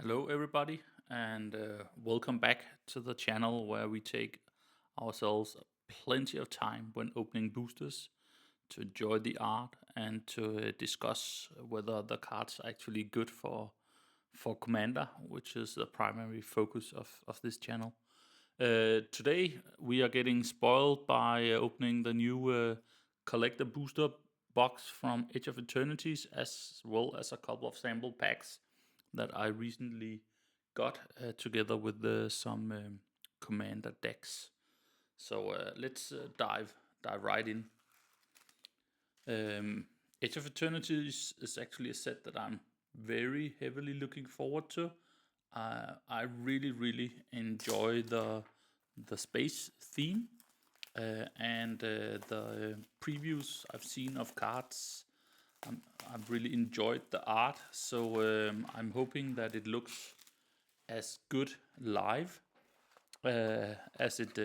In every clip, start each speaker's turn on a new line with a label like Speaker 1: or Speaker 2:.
Speaker 1: Hello, everybody, and welcome back to the channel where we take ourselves plenty of time when opening boosters to enjoy the art and to discuss whether the cards are actually good for Commander, which is the primary focus of this channel. Today, we are getting spoiled by opening the new collector booster box from Age of Eternities, as well as a couple of sample packs that I recently got together with some Commander decks. So let's dive right in. Age of Eternities is actually a set that I'm very heavily looking forward to. I really enjoy the space theme and the previews I've seen of cards. I've really enjoyed the art, so I'm hoping that it looks as good live as it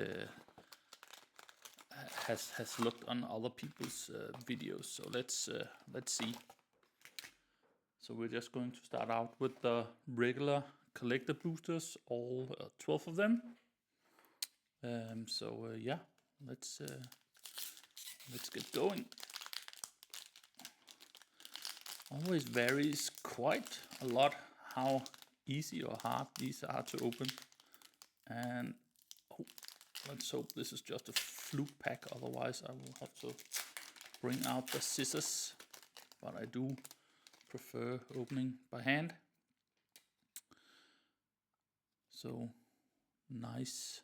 Speaker 1: has looked on other people's videos. So let's see. So we're just going to start out with the regular collector boosters, all 12 of them. Yeah, let's get going. Always varies quite a lot how easy or hard these are to open. And oh, let's hope this is just a fluke pack, otherwise I will have to bring out the scissors. But I do prefer opening by hand. So nice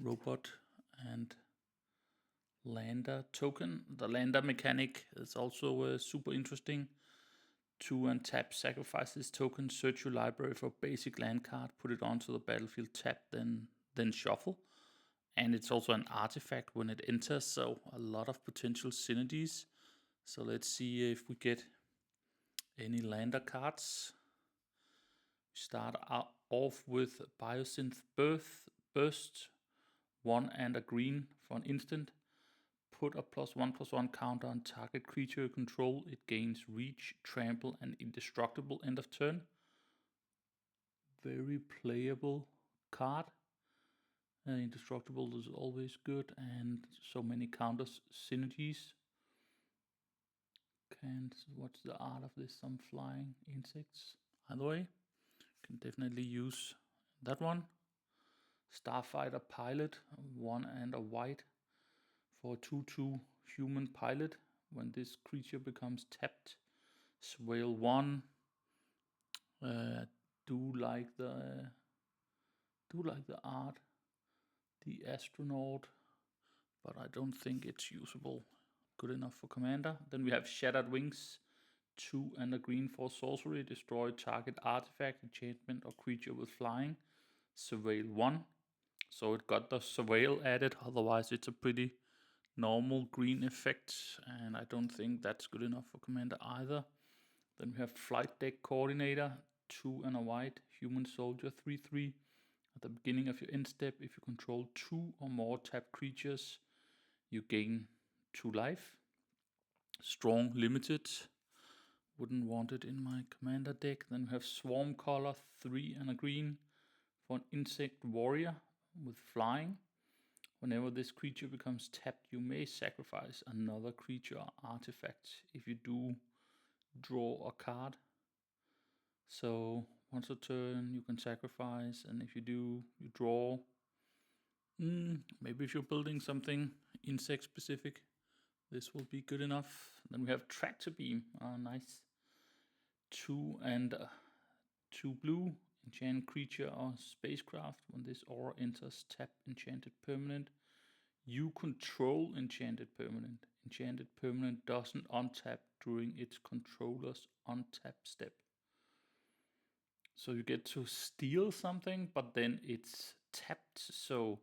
Speaker 1: robot and lander token. The lander mechanic is also super interesting. 2 untap, sacrifice this token, search your library for basic land card, put it onto the battlefield, tap, then shuffle. And it's also an artifact when it enters, so a lot of potential synergies. So let's see if we get any lander cards. We start off with Biosynth Burst, 1 and a green for an instant. Put a +1/+1 counter on target creature you control. It gains reach, trample, and indestructible end of turn. Very playable card. Indestructible is always good, and so many counters synergies. And what's the art of this? Some flying insects. Either way, can definitely use that one. Starfighter Pilot, 1 and a white for 2/2 human pilot. When this creature becomes tapped, swale 1. Do like the art, the astronaut, but I don't think it's usable. Good enough for commander. Then we have Shattered Wings, 2 and a green for sorcery. Destroy target artifact, enchantment, or creature with flying. Surveil 1. So it got the surveil added, otherwise it's a pretty normal green effect, and I don't think that's good enough for commander either. Then we have Flight Deck Coordinator, 2 and a white, human soldier, 3/3. At the beginning of your end step, if you control 2 or more tapped creatures, you gain 2 life. Strong limited. Wouldn't want it in my commander deck. Then we have Swarm Color, 3 and a green for an insect warrior with flying. Whenever this creature becomes tapped, you may sacrifice another creature or artifact. If you do, draw a card. So once a turn, you can sacrifice, and if you do, you draw. Maybe if you're building something insect specific, this will be good enough. Then we have Tractor Beam. Nice. 2 and 2 blue. Enchant creature or spacecraft. When this aura enters, tap enchanted permanent. You control enchanted permanent. Enchanted permanent doesn't untap during its controller's untap step. So you get to steal something, but then it's tapped, so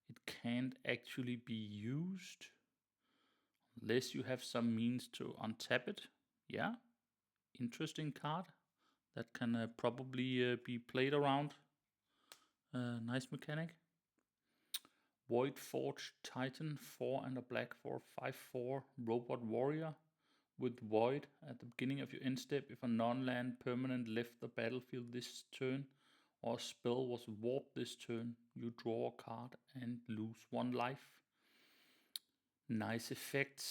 Speaker 1: it can't actually be used unless you have some means to untap it. Yeah, interesting card that can probably be played around. Nice mechanic. Void Forge Titan, 4 and a black for 5/4 robot warrior with Void at the beginning of your end step. If a non-land permanent left the battlefield this turn, or a spell was warped this turn, you draw a card and lose 1 life. Nice effect,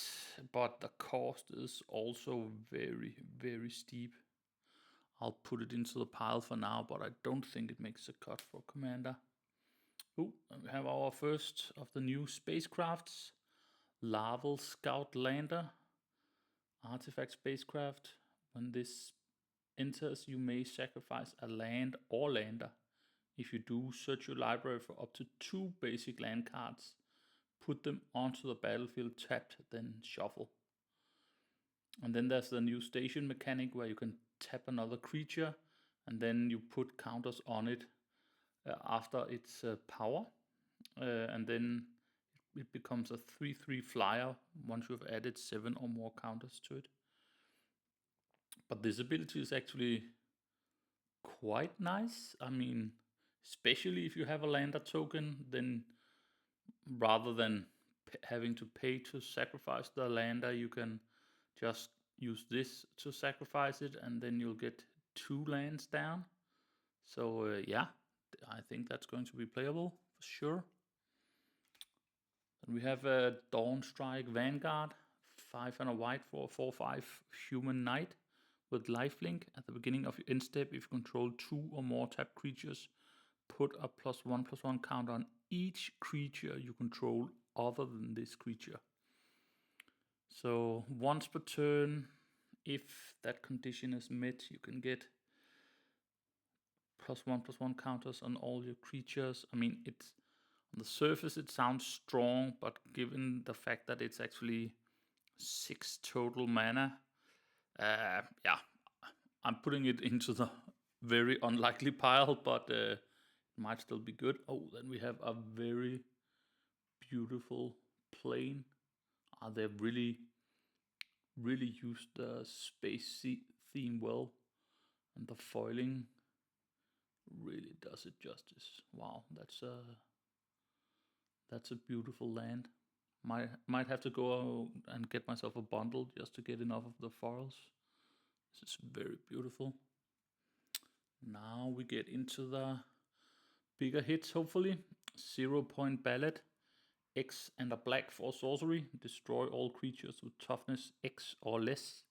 Speaker 1: but the cost is also very, very steep. I'll put it into the pile for now, but I don't think it makes a cut for Commander. Oh, we have our first of the new spacecrafts. Larval Scout Lander. Artifact spacecraft. When this enters, you may sacrifice a land or lander. If you do, search your library for up to 2 basic land cards. Put them onto the battlefield tapped, then shuffle. And then there's the new station mechanic where you can tap another creature and then you put counters on it after its power. And then it becomes a 3/3 flyer once you've added 7 or more counters to it. But this ability is actually quite nice. I mean, especially if you have a lander token, then rather than having to pay to sacrifice the lander, you can just use this to sacrifice it, and then you'll get 2 lands down. So yeah, I think that's going to be playable for sure. Then we have a Dawnstrike Vanguard, 5 and a white for a 4/5 human knight with lifelink. At the beginning of your end step, if you control 2 or more tapped creatures, put a +1/+1 counter on each creature you control other than this creature. So once per turn, if that condition is met, you can get +1/+1 counters on all your creatures. I mean, it's on the surface it sounds strong, but given the fact that it's actually 6 total mana, yeah, I'm putting it into the very unlikely pile, but it might still be good. Oh, then we have a very beautiful plane. They've really used the space theme well, and the foiling really does it justice. Wow, that's a beautiful land. Might have to go and get myself a bundle just to get enough of the foils. This is very beautiful. Now we get into the bigger hits, hopefully. 0-point ballad. X and a black for sorcery. Destroy all creatures with toughness X or less.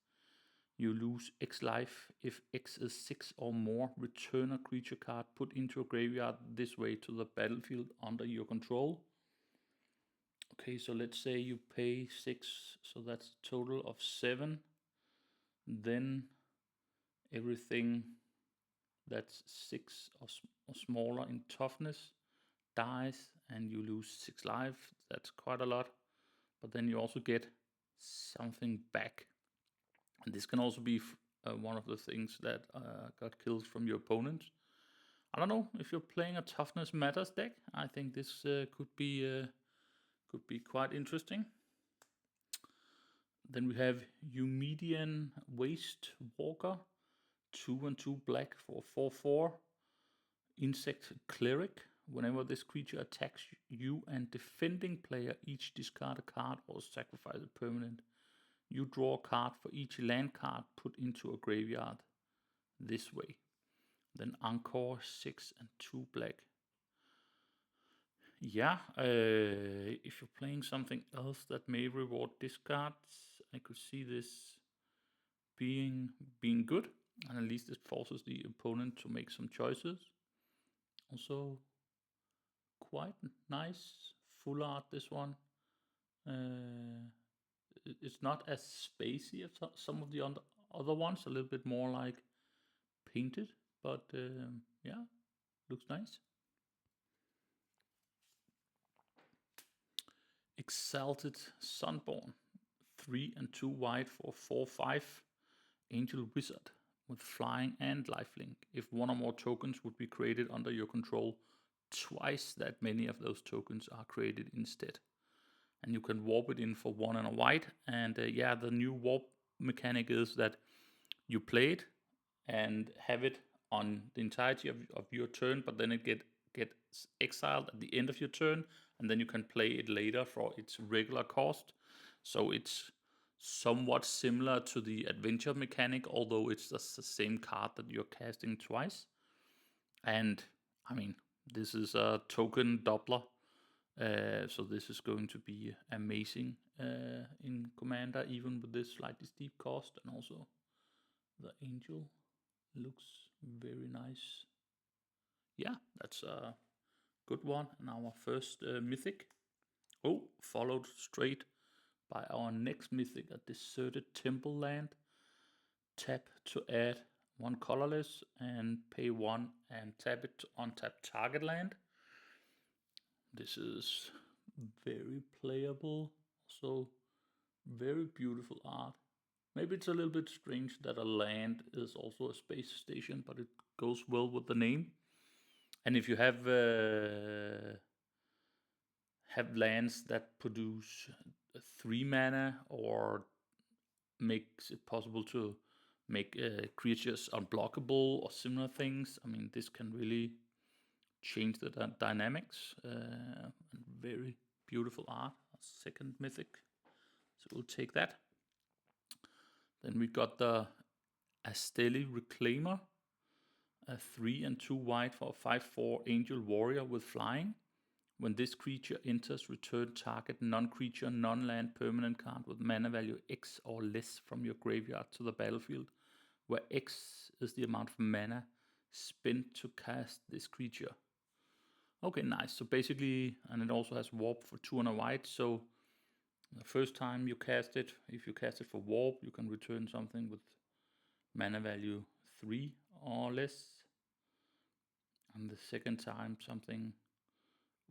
Speaker 1: You lose X life. If X is 6 or more, return a creature card put into a graveyard this way to the battlefield under your control. Okay, so let's say you pay 6, so that's a total of 7. Then everything that's 6 or smaller in toughness dies, and you lose 6 life. That's quite a lot. But then you also get something back. And this can also be one of the things that got kills from your opponent. I don't know if you're playing a toughness matters deck. I think this could be quite interesting. Then we have Umedian Waste Walker, 2 and 2 black for 4/4. Insect Cleric. Whenever this creature attacks you and defending player, each discard a card or sacrifice a permanent. You draw a card for each land card put into a graveyard this way. Then Encore, 6 and 2 black. Yeah, if you're playing something else that may reward discards, I could see this being good, and at least it forces the opponent to make some choices. Also, quite nice full art. This one. It's not as spacey as some of the other ones. A little bit more like painted, but yeah, looks nice. Exalted Sunborn, 3 and 2 white for 4/5. Angel Wizard with flying and lifelink. If one or more tokens would be created under your control, twice that many of those tokens are created instead. And you can warp it in for 1 and a white. And yeah, the new warp mechanic is that you play it and have it on the entirety of your turn, but then it gets exiled at the end of your turn, and then you can play it later for its regular cost. So it's somewhat similar to the adventure mechanic, although it's just the same card that you're casting twice. And I mean, this is a token doubler, so this is going to be amazing in Commander, even with this slightly steep cost. And also, the Angel looks very nice. Yeah, that's a good one. And our first mythic. Oh, followed straight by our next mythic, a Deserted Temple Land. Tap to add 1 colorless and pay 1 and tap it to untap target land. This is very playable, so very beautiful art. Maybe it's a little bit strange that a land is also a space station, but it goes well with the name. And if you have lands that produce 3 mana or makes it possible to make creatures unblockable or similar things, I mean, this can really change the dynamics. Very beautiful art. Second mythic, so we'll take that. Then we got the Asteli Reclaimer, a 3 and 2 white for a 5/4 Angel Warrior with flying. When this creature enters, return target non-creature, non-land permanent card with mana value X or less from your graveyard to the battlefield, where X is the amount of mana spent to cast this creature. Okay, nice. So basically, and it also has warp for 2 and a white, so the first time you cast it, if you cast it for warp, you can return something with mana value 3 or less. And the second time, something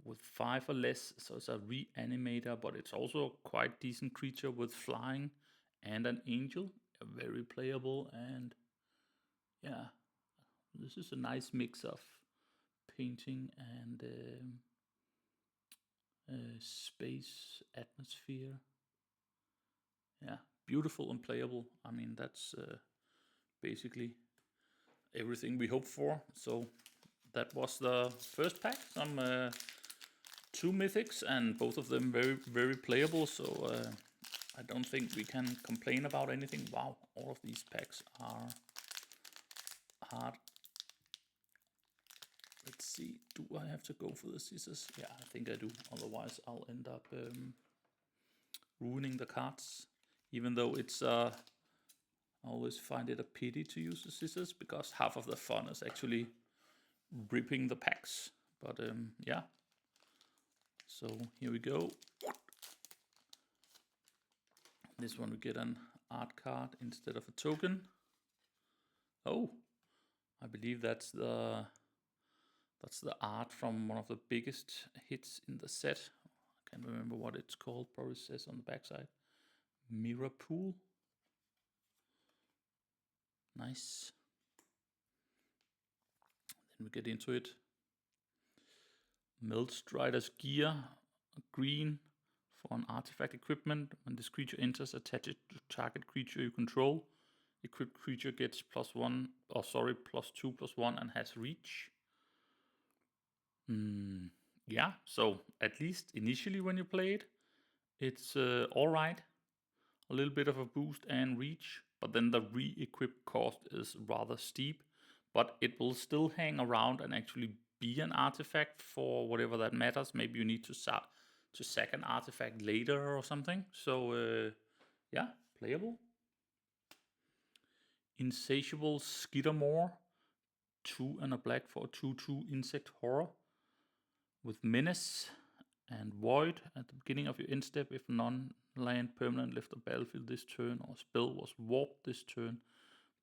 Speaker 1: with 5 or less, so it's a reanimator, but it's also quite decent creature with flying and an angel. Very playable, and yeah, this is a nice mix of painting and space atmosphere. Yeah, beautiful and playable. I mean, that's basically everything we hoped for. So that was the first pack. Some 2 mythics, and both of them very playable. So I don't think we can complain about anything. Wow, all of these packs are hard. Let's see, do I have to go for the scissors? Yeah, I think I do. Otherwise, I'll end up ruining the cards. Even though it's, I always find it a pity to use the scissors, because half of the fun is actually ripping the packs. But yeah. So here we go. This one we get an art card instead of a token. Oh, I believe that's the art from one of the biggest hits in the set. I can't remember what it's called. Probably says on the backside. Mirror Pool. Nice. Then we get into it. Meltstrider's Gear, green for an artifact equipment. When this creature enters, attach it to target creature you control. Equipped creature gets +1, +2/+1 and has reach. Yeah, so at least initially when you play it, it's alright. A little bit of a boost and reach, but then the re-equip cost is rather steep. But it will still hang around and actually be an artifact for whatever that matters. Maybe you need to sack an artifact later or something. So yeah, playable. Insatiable Skittermore, 2 and a black for a 2/2 insect horror with menace and void. At the beginning of your end step, if non-land permanent left the battlefield this turn or spell was warped this turn,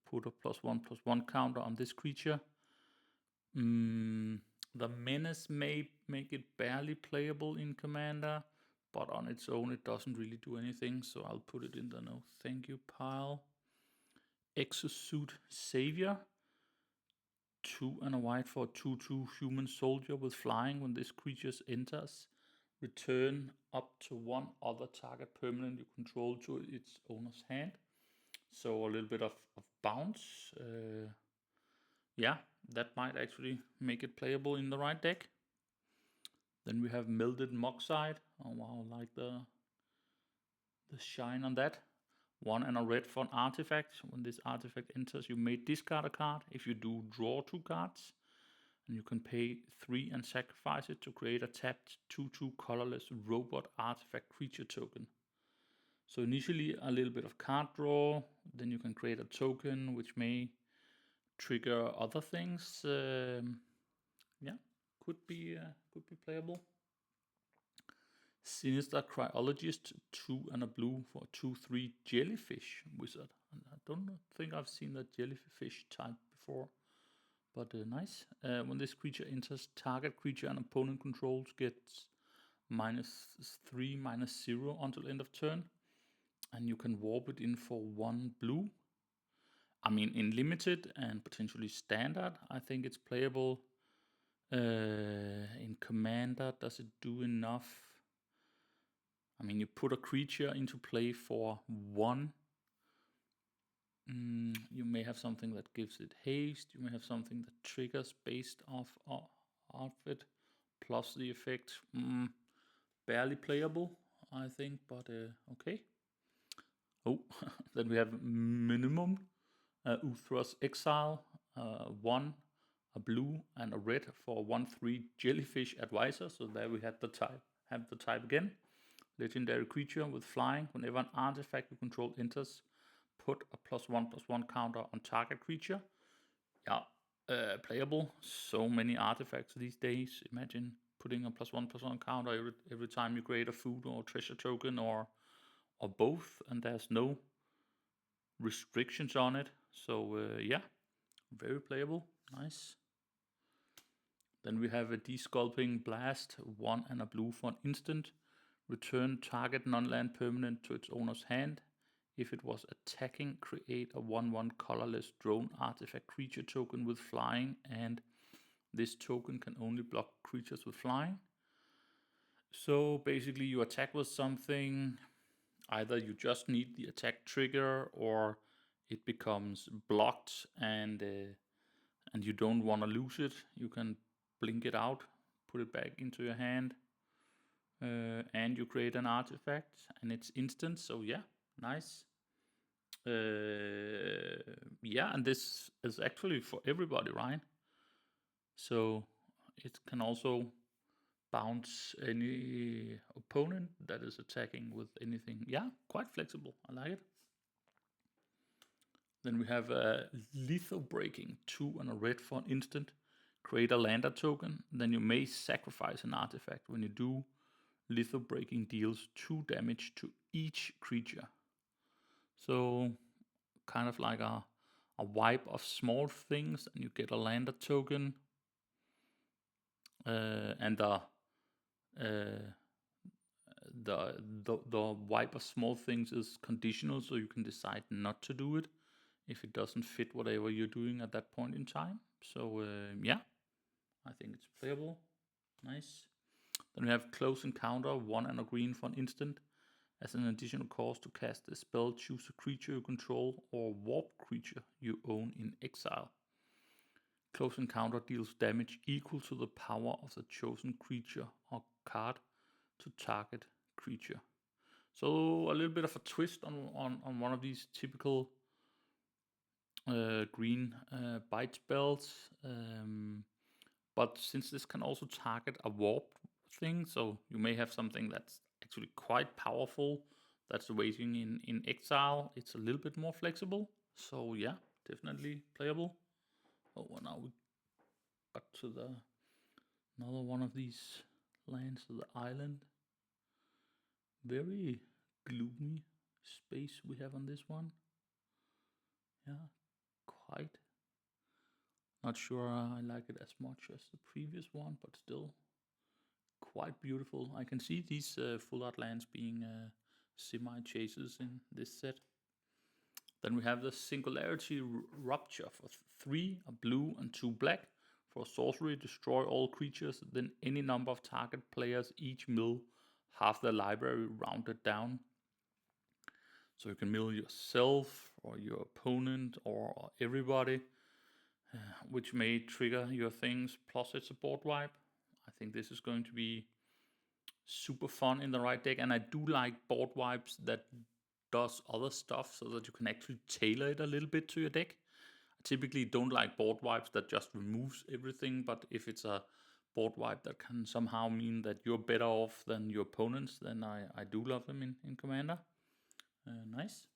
Speaker 1: put a +1/+1 counter on this creature. The menace may make it barely playable in Commander, but on its own it doesn't really do anything, so I'll put it in the no thank you pile. Exosuit Savior, 2 and a white for a 2/2 human soldier with flying. When this creature enters, return up to 1 other target permanent you control to its owner's hand. So a little bit of bounce. Yeah, that might actually make it playable in the right deck. Then we have Melted Moxide. Oh wow, I like the shine on that. 1 and a red for an artifact. When this artifact enters, you may discard a card. If you do, draw 2 cards. And you can pay 3 and sacrifice it to create a tapped 2/2 colorless robot artifact creature token. So initially a little bit of card draw, then you can create a token which may trigger other things. Yeah, could be playable. Sinister Cryologist, 2 and a blue for a 2/3 jellyfish wizard. And I don't think I've seen that jellyfish type before, but nice. When this creature enters, target creature an opponent controls gets -3, -0 until end of turn, and you can warp it in for 1 blue. I mean, in limited and potentially standard, I think it's playable. In Commander, does it do enough? I mean, you put a creature into play for 1. You may have something that gives it haste. You may have something that triggers based off it, plus the effect. Barely playable, I think, but okay. Oh, then we have minimum. Uthras Exile, 1, a blue and a red for 1/3 jellyfish advisor. So there we have the type again. Legendary creature with flying. Whenever an artifact you control enters, put a +1/+1 counter on target creature. Yeah, playable. So many artifacts these days. Imagine putting a +1/+1 counter every time you create a food or treasure token or both, and there's no restrictions on it. So yeah, very playable. Nice. Then we have a Desculping Blast, 1 and a blue for an instant. Return target non-land permanent to its owner's hand. If it was attacking, create a 1/1 colorless drone artifact creature token with flying, and this token can only block creatures with flying. So basically you attack with something, either you just need the attack trigger or it becomes blocked and you don't want to lose it. You can blink it out, put it back into your hand, and you create an artifact and it's instant. So yeah, nice. Yeah, and this is actually for everybody, right? So it can also bounce any opponent that is attacking with anything. Yeah, quite flexible. I like it. Then we have Lethal Breaking, 2 and a red for an instant. Create a lander token. Then you may sacrifice an artifact. When you do, Lethal Breaking deals 2 damage to each creature. So kind of like a wipe of small things, and you get a lander token. And the wipe of small things is conditional, so you can decide not to do it if it doesn't fit whatever you're doing at that point in time. So yeah, I think it's playable. Nice. Then we have Close Encounter, 1 and a green for an instant. As an additional cost to cast a spell, choose a creature you control or warp creature you own in exile. Close Encounter deals damage equal to the power of the chosen creature or card to target creature. So a little bit of a twist on one of these typical green bite spells. But since this can also target a warp thing, so you may have something that's actually quite powerful that's waiting in exile, it's a little bit more flexible. So yeah, definitely playable. Oh, well, now we got to another one of these lands of the island. Very gloomy space we have on this one. Yeah, quite. Not sure I like it as much as the previous one, but still quite beautiful. I can see these full art lands being semi-chases in this set. Then we have the Singularity Rupture for 3, a blue and 2 black. For sorcery, destroy all creatures, then any number of target players each mill half their library rounded down. So you can mill yourself or your opponent or everybody, which may trigger your things, plus it's a board wipe. I think this is going to be super fun in the right deck, and I do like board wipes that does other stuff so that you can actually tailor it a little bit to your deck. I typically don't like board wipes that just removes everything, but if it's a board wipe that can somehow mean that you're better off than your opponents, then I do love them in Commander. Nice.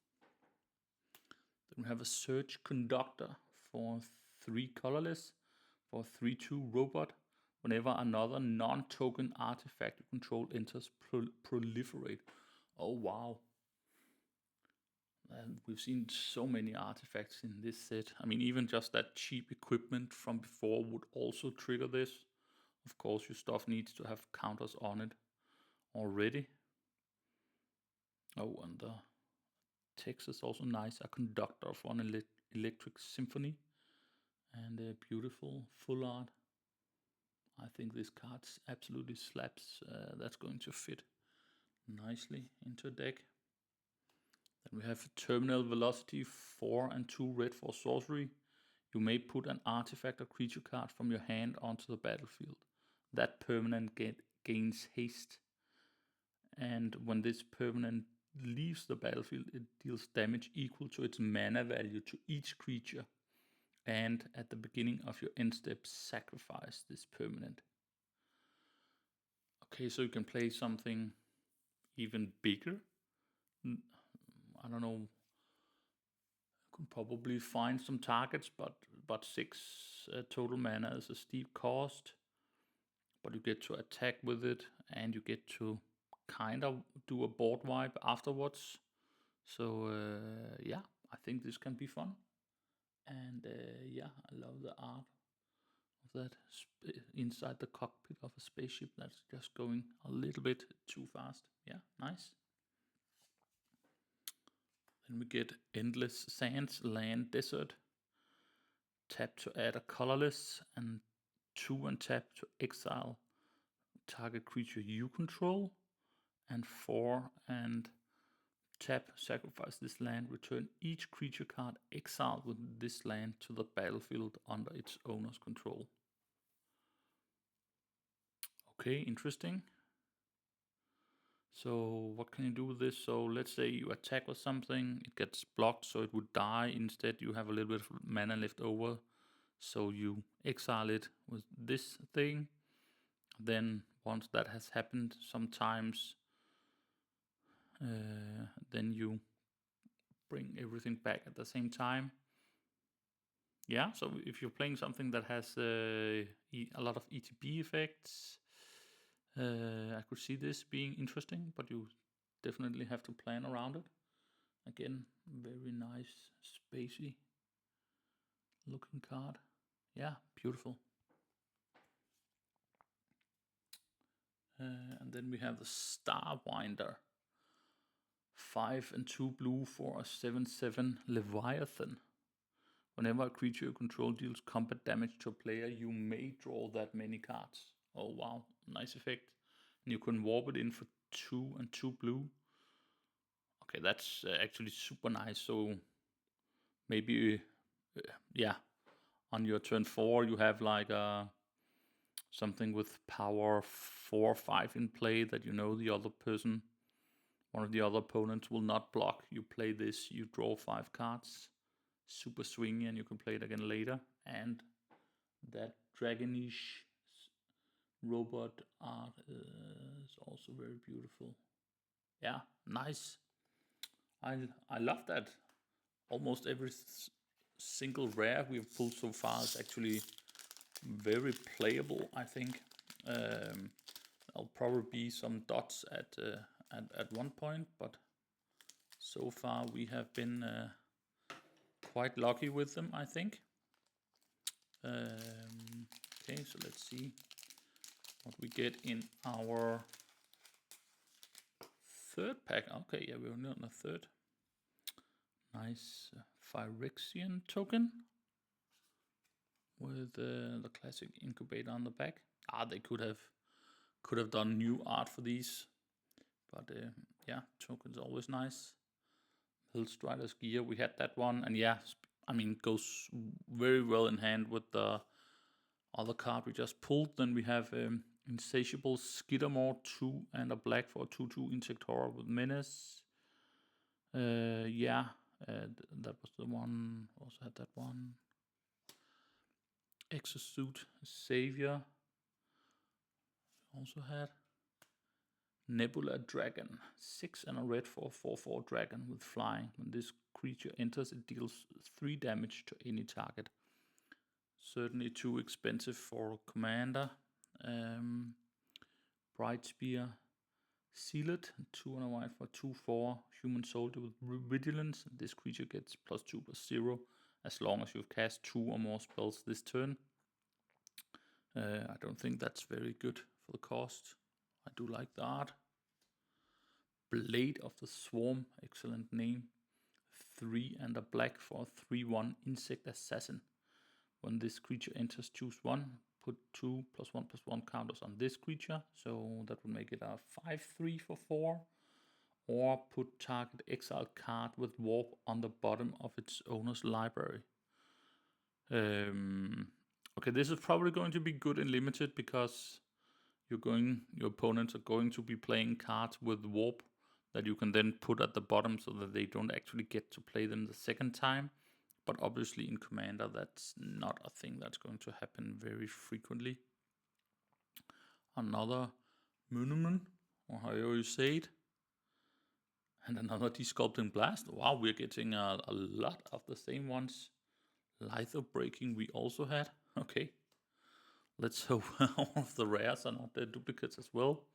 Speaker 1: Then we have a Search Conductor for 3 colorless for a 3/2 robot. Whenever another non-token artifact you control enters, proliferate. Oh wow. And we've seen so many artifacts in this set. I mean, even just that cheap equipment from before would also trigger this. Of course, your stuff needs to have counters on it already. Oh, and the text is also nice. A conductor of one electric symphony. And a beautiful full art. I think this card absolutely slaps. That's going to fit nicely into a deck. Then we have Terminal Velocity 4 and 2 red for sorcery. You may put an artifact or creature card from your hand onto the battlefield. That permanent gains haste. And when this permanent leaves the battlefield, it deals damage equal to its mana value to each creature. And at the beginning of your end step, sacrifice this permanent. Okay, so you can play something even bigger. I don't know. You can probably find some targets, but 6 total mana is a steep cost. But you get to attack with it, and you get to kind of do a board wipe afterwards. So yeah, I think this can be fun. And yeah, I love the art of that inside the cockpit of a spaceship that's just going a little bit too fast. Yeah, nice. Then we get Endless Sands, Land, Desert. Tap to add a colorless, and 2 untap to exile target creature you control, and 4 and tap, sacrifice this land, return each creature card exiled with this land to the battlefield under its owner's control. Okay, interesting. So what can you do with this? So let's say you attack with something, it gets blocked, so it would die. Instead, you have a little bit of mana left over, so you exile it with this thing. Then once that has happened, sometimes then you bring everything back at the same time. Yeah, so if you're playing something that has a lot of ETB effects, I could see this being interesting, but you definitely have to plan around it. Again, very nice, spacey looking card. Yeah, beautiful. And then we have the Starwinder. 5 and 2 blue for a 7/7 Leviathan. Whenever a creature you control deals combat damage to a player, you may draw that many cards. Oh wow, nice effect. And you can warp it in for 2 and 2 blue. Okay, that's actually super nice. So maybe, yeah, on your turn 4 you have like something with power 4 or 5 in play that you know the other person, one of the other opponents will not block. You play this, you draw 5 cards. Super swingy, and you can play it again later. And that dragonish robot art is also very beautiful. Yeah, nice. I love that. Almost every single rare we've pulled so far is actually very playable, I think. There'll probably be some dots at one point, but so far we have been quite lucky with them, I think. Okay, so let's see what we get in our third pack. Okay, yeah, we're only on the third. Nice Phyrexian token with the classic incubator on the back. They could have done new art for these, but yeah, token's always nice. Hillstrider's gear, we had that one, and yeah, I mean, it goes very well in hand with the other card we just pulled. Then we have Insatiable Skittermore 2 and a black for a 2/2 Insect Horror with Menace. Yeah, that was the one. Also had that one. Exosuit Savior. Also had Nebula Dragon. 6 and a red for a 4/4 dragon with flying. When this creature enters, it deals 3 damage to any target. Certainly too expensive for commander. Bright Spear. Seal it. 2 and a white for 2/4 human soldier with vigilance. This creature gets +2/+0 as long as you've cast 2 or more spells this turn. I don't think that's very good for the cost. I do like the art. Blade of the Swarm, excellent name. 3 and a black for a 3/1 insect assassin. When this creature enters, choose 1. Put 2 +1/+1 counters on this creature. So that would make it a 5/3 for 4. Or put target exiled card with warp on the bottom of its owner's library. Okay, this is probably going to be good in limited because your opponents are going to be playing cards with warp that you can then put at the bottom so that they don't actually get to play them the second time. But obviously in Commander, that's not a thing that's going to happen very frequently. Another monument, or however you say it. And another Desculpting Blast. Wow, we're getting a lot of the same ones. Litho Breaking we also had. Okay. Let's hope all of the rares are not the duplicates as well.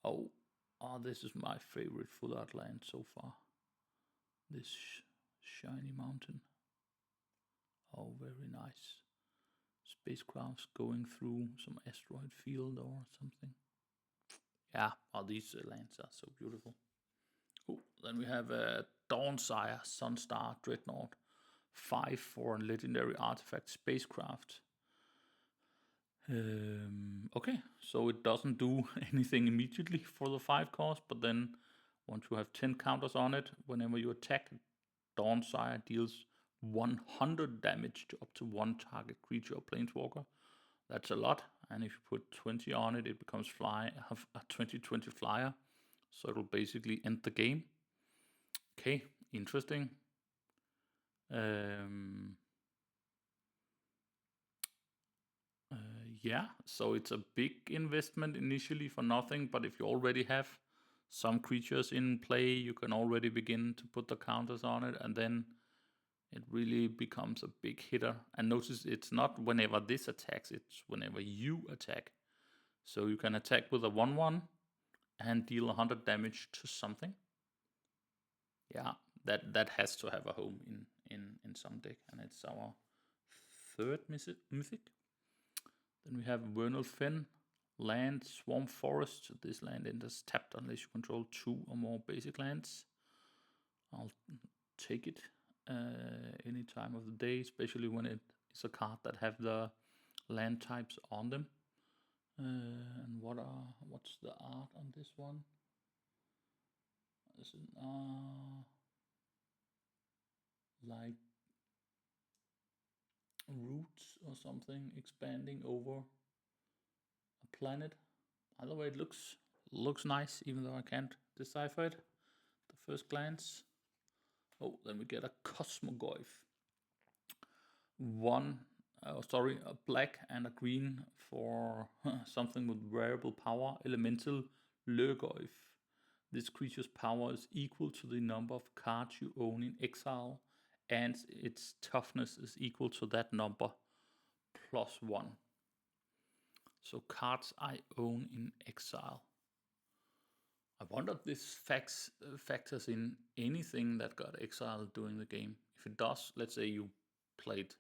Speaker 1: Oh, this is my favorite full art land so far. This shiny mountain. Oh, very nice. Spacecrafts going through some asteroid field or something. Yeah, these lands are so beautiful. Oh, then we have Dawnsire, Sunstar, Dreadnought. 5 for a legendary artifact spacecraft. Okay, so it doesn't do anything immediately for the 5 cost, but then once you have 10 counters on it, whenever you attack, Dawnsire deals 100 damage to up to 1 target creature or planeswalker. That's a lot, and if you put 20 on it, it becomes a 20/20 flyer, so it'll basically end the game. Okay, interesting. Yeah, so it's a big investment initially for nothing, but if you already have some creatures in play, you can already begin to put the counters on it, and then it really becomes a big hitter. And notice it's not whenever this attacks, it's whenever you attack. So you can attack with a 1/1 and deal 100 damage to something. Yeah, that has to have a home in some deck, and it's our 3rd mythic. Then we have Vernal Fen, land, Swamp Forest. This land enters tapped unless you control 2 or more basic lands. I'll take it any time of the day, especially when it is a card that have the land types on them. And what's the art on this one? Is it like roots or something expanding over a planet? Either way, it looks nice, even though I can't decipher it at the first glance. Oh, then we get a Cosmogoyf. A black and a green for something with variable power. Elemental Lurgoyf. This creature's power is equal to the number of cards you own in exile, and its toughness is equal to that number +1. So cards I own in exile. I wonder if this factors in anything that got exiled during the game. If it does, let's say you played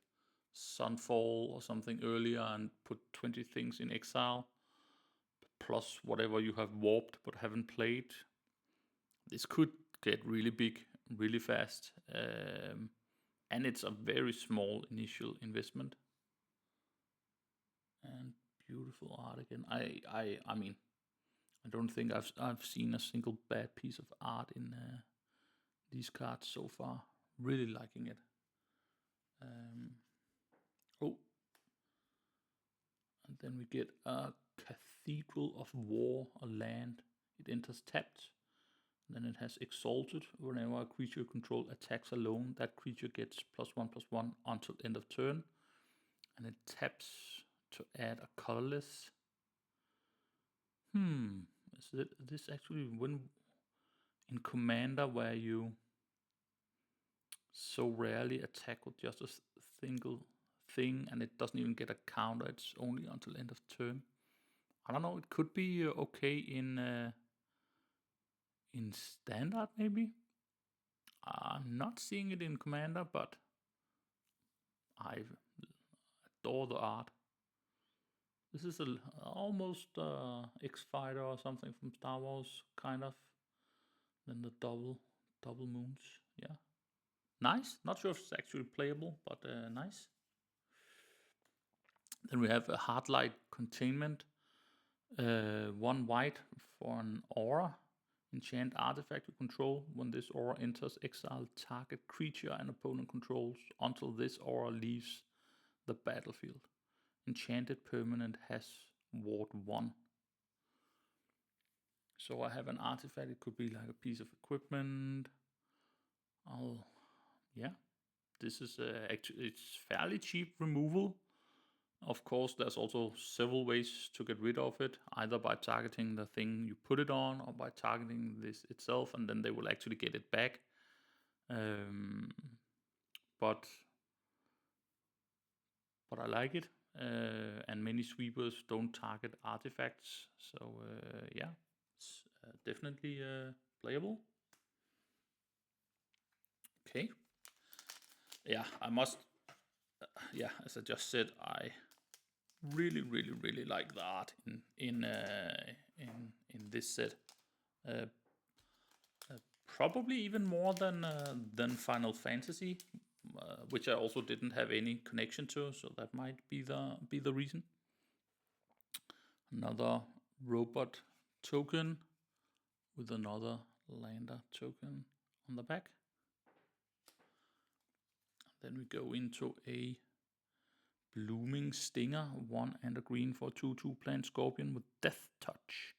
Speaker 1: Sunfall or something earlier and put 20 things in exile, plus whatever you have warped but haven't played, this could get really big really fast. And it's a very small initial investment. And beautiful art again. I mean, I don't think I've seen a single bad piece of art in these cards so far. Really liking it. Oh, and then we get a Cathedral of War, a land. It enters tapped. Then it has Exalted. Whenever a creature you control attacks alone, that creature gets +1/+1 until end of turn. And it taps to add a colorless. Is this actually when in Commander where you so rarely attack with just a single thing and it doesn't even get a counter, it's only until end of turn? I don't know, it could be okay in Standard maybe? I'm not seeing it in Commander, but I adore the art. This is almost X-Fighter or something from Star Wars, kind of. Then the double moons, yeah. Nice. Not sure if it's actually playable, but nice. Then we have a Heartlight Containment. 1 white for an aura. Enchant artifact you control. When this aura enters, exile target creature an opponent controls until this aura leaves the battlefield. Enchanted permanent has ward 1. So I have an artifact. It could be like a piece of equipment. Yeah. This is actually, it's fairly cheap removal. Of course, there's also several ways to get rid of it, either by targeting the thing you put it on or by targeting this itself, and then they will actually get it back. But I like it, and many sweepers don't target artifacts, so yeah, it's definitely playable. Okay. Yeah, I must. Yeah, as I just said, I really like the art in this set. Probably even more than Final Fantasy, which I also didn't have any connection to, so that might be the reason. Another robot token with another lander token on the back. Then we go into a Blooming Stinger, 1 and a green for 2/2 plant scorpion with Death Touch.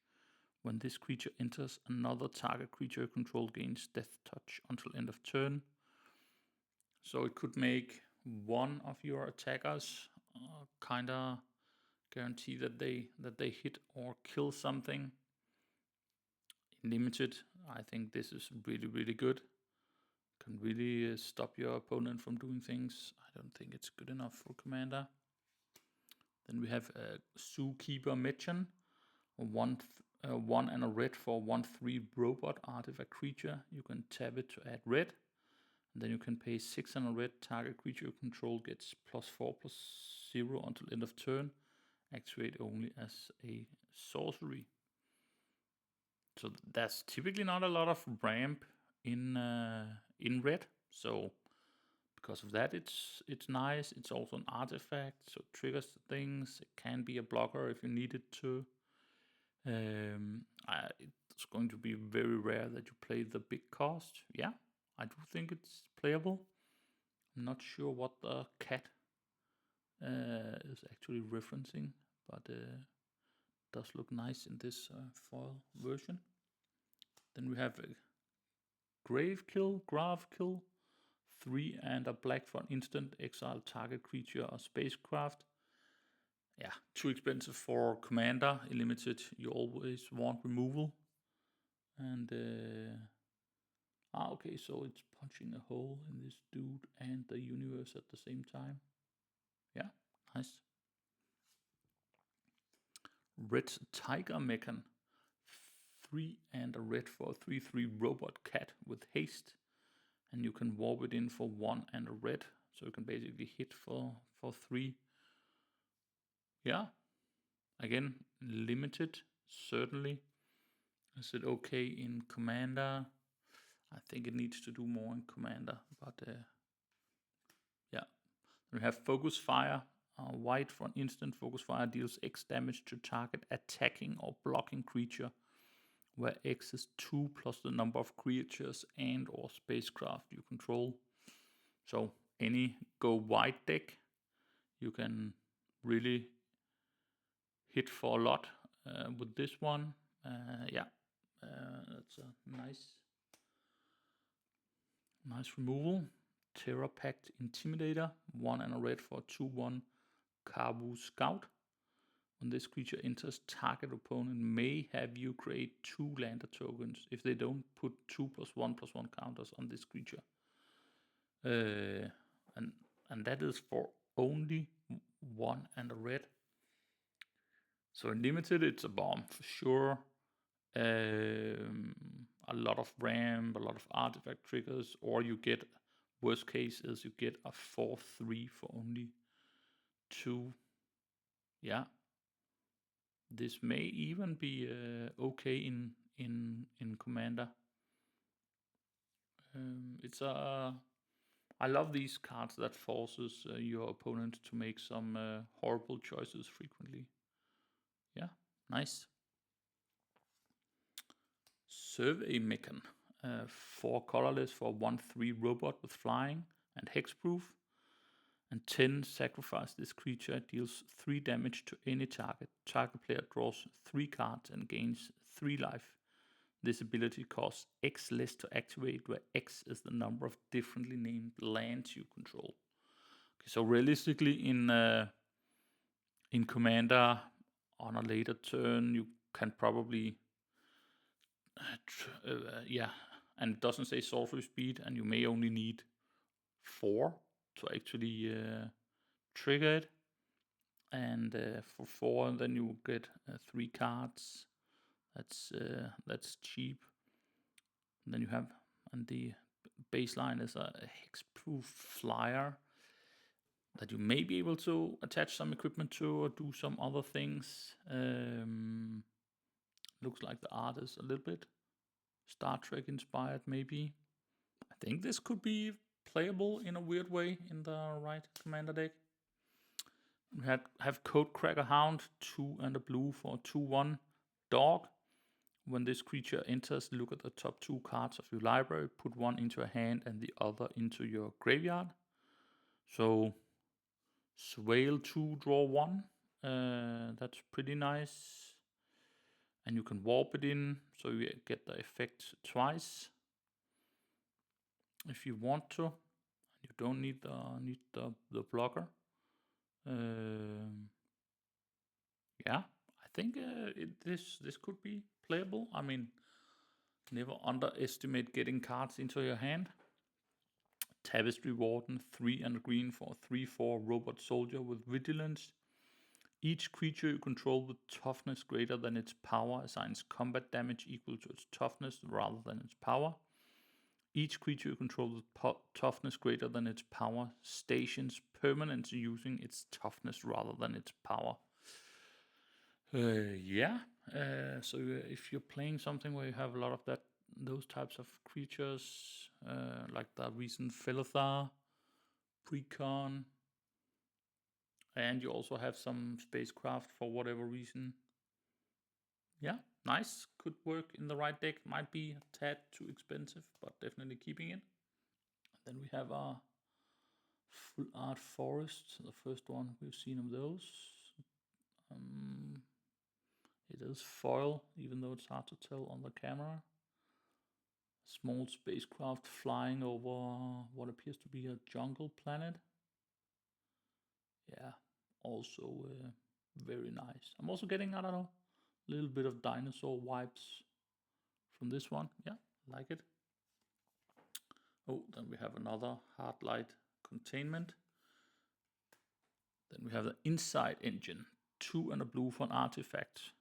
Speaker 1: When this creature enters, another target creature control gains Death Touch until end of turn. So it could make one of your attackers kinda guarantee that they hit or kill something. In limited, I think this is really good. Can really stop your opponent from doing things. I don't think it's good enough for Commander. Then we have Zookeeper Metchen, 1 and a red for 1/3 robot artifact creature. You can tap it to add red. And then you can pay 6 and a red. Target creature you control gets +4/+0 until end of turn. Activate only as a sorcery. So that's typically not a lot of ramp in red. So because of that, it's nice. It's also an artifact, so it triggers things. It can be a blocker if you need it to. It's going to be very rare that you play the big cost. Yeah, I do think it's playable. I'm not sure what the cat is actually referencing, but does look nice in this foil version. Then we have a Grave Kill, 3 and a black for an instant. Exile target creature or spacecraft. Yeah, too expensive for Commander. In limited, you always want removal. And okay, so it's punching a hole in this dude and the universe at the same time. Yeah, nice. Red Tiger Mechan, 3 and a red for a 3/3 robot cat with haste. And you can warp it in for 1 and a red. So you can basically hit for 3. Yeah. Again, limited, certainly. Is it okay in Commander? I think it needs to do more in Commander, but yeah. We have Focus Fire, white for an instant. Focus Fire deals X damage to target attacking or blocking creature, where X is 2 plus the number of creatures and or spacecraft you control. So any go white deck, you can really hit for a lot with this one. Yeah, that's a nice Nice removal. Terra Pact Intimidator, 1 and a red for a 2/1 Kavu Scout. When this creature enters, target opponent may have you create 2 lander tokens. If they don't, put 2+1/+1 counters on this creature. And that is for only 1 and a red. So in limited, it's a bomb for sure. A lot of ramp, a lot of artifact triggers, or you get, worst case is you get a 4/3 for only 2. Yeah, this may even be okay in Commander. I love these cards that forces your opponent to make some horrible choices frequently. Yeah, nice. Survey Mechan, 4 colorless for 1/3 robot with flying and hexproof, and 10 sacrifice this creature, deals 3 damage to any target. Target player draws 3 cards and gains 3 life. This ability costs X less to activate, where X is the number of differently named lands you control. Okay, so realistically, in Commander, on a later turn, you can probably yeah, and it doesn't say sorcery speed, and you may only need 4 to actually trigger it. And for 4, then you get 3 cards. That's cheap. And then you have, and the baseline is a hexproof flyer that you may be able to attach some equipment to or do some other things. Looks like the art is a little bit Star Trek inspired, maybe. I think this could be playable in a weird way in the right Commander deck. We have Codecracker Hound, 2 and a blue for 2/1 dog. When this creature enters, look at the top 2 cards of your library, put 1 into a hand and the other into your graveyard. So Swale 2, draw 1. That's pretty nice. And you can warp it in, so you get the effect twice if you want to. You don't need the blocker. Yeah, I think this could be playable. I mean, never underestimate getting cards into your hand. Tapestry Warden, 3 and a green for a 3/4 robot soldier with vigilance. Each creature you control with toughness greater than its power assigns combat damage equal to its toughness rather than its power. Each creature you control with toughness greater than its power stations permanents using its toughness rather than its power. Yeah. So if you're playing something where you have a lot of those types of creatures, like the recent Felithar, Precon, and you also have some spacecraft for whatever reason. Yeah, nice. Could work in the right deck. Might be a tad too expensive, but definitely keeping it. Then we have our full art forest. The first one we've seen of those. It is foil, even though it's hard to tell on the camera. Small spacecraft flying over what appears to be a jungle planet. Yeah, also very nice. I'm also getting, I don't know, a little bit of dinosaur vibes from this one. Yeah, like it. Oh, then we have another hard light containment. Then we have the Inside Engine, 2 and a blue for an artifact.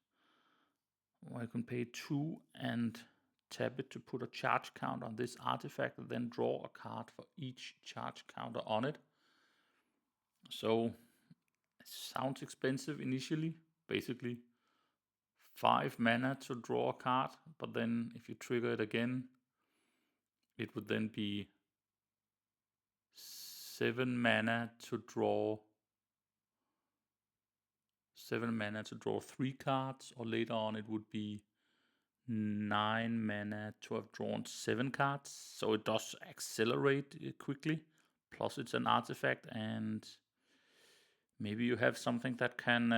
Speaker 1: I can pay 2 and tap it to put a charge counter on this artifact, and then draw a card for each charge counter on it. So it sounds expensive initially, basically 5 mana to draw a card, but then if you trigger it again, it would then be 7 mana to draw 3 cards, or later on it would be 9 mana to have drawn 7 cards. So it does accelerate quickly. Plus it's an artifact, and maybe you have something that can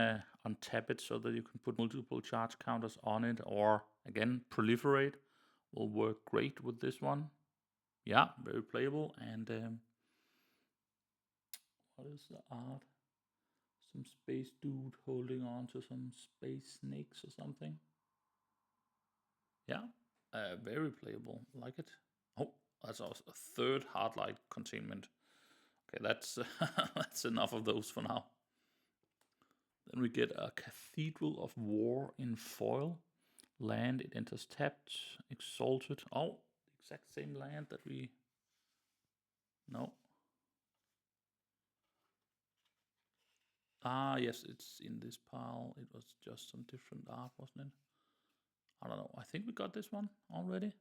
Speaker 1: untap it so that you can put multiple charge counters on it, or again, proliferate will work great with this one. yeah, very playable. And what is the art? Some space dude holding on to some space snakes or something. Yeah, very playable. Like it. Oh, that's also a third hardlight containment. Okay, that's that's enough of those for now. Then we get a Cathedral of War in foil. Land, it enters tapped, exalted. Oh, the exact same land that we. No. Ah, yes, it's in this pile. It was just some different art, wasn't it? I don't know. I think we got this one already.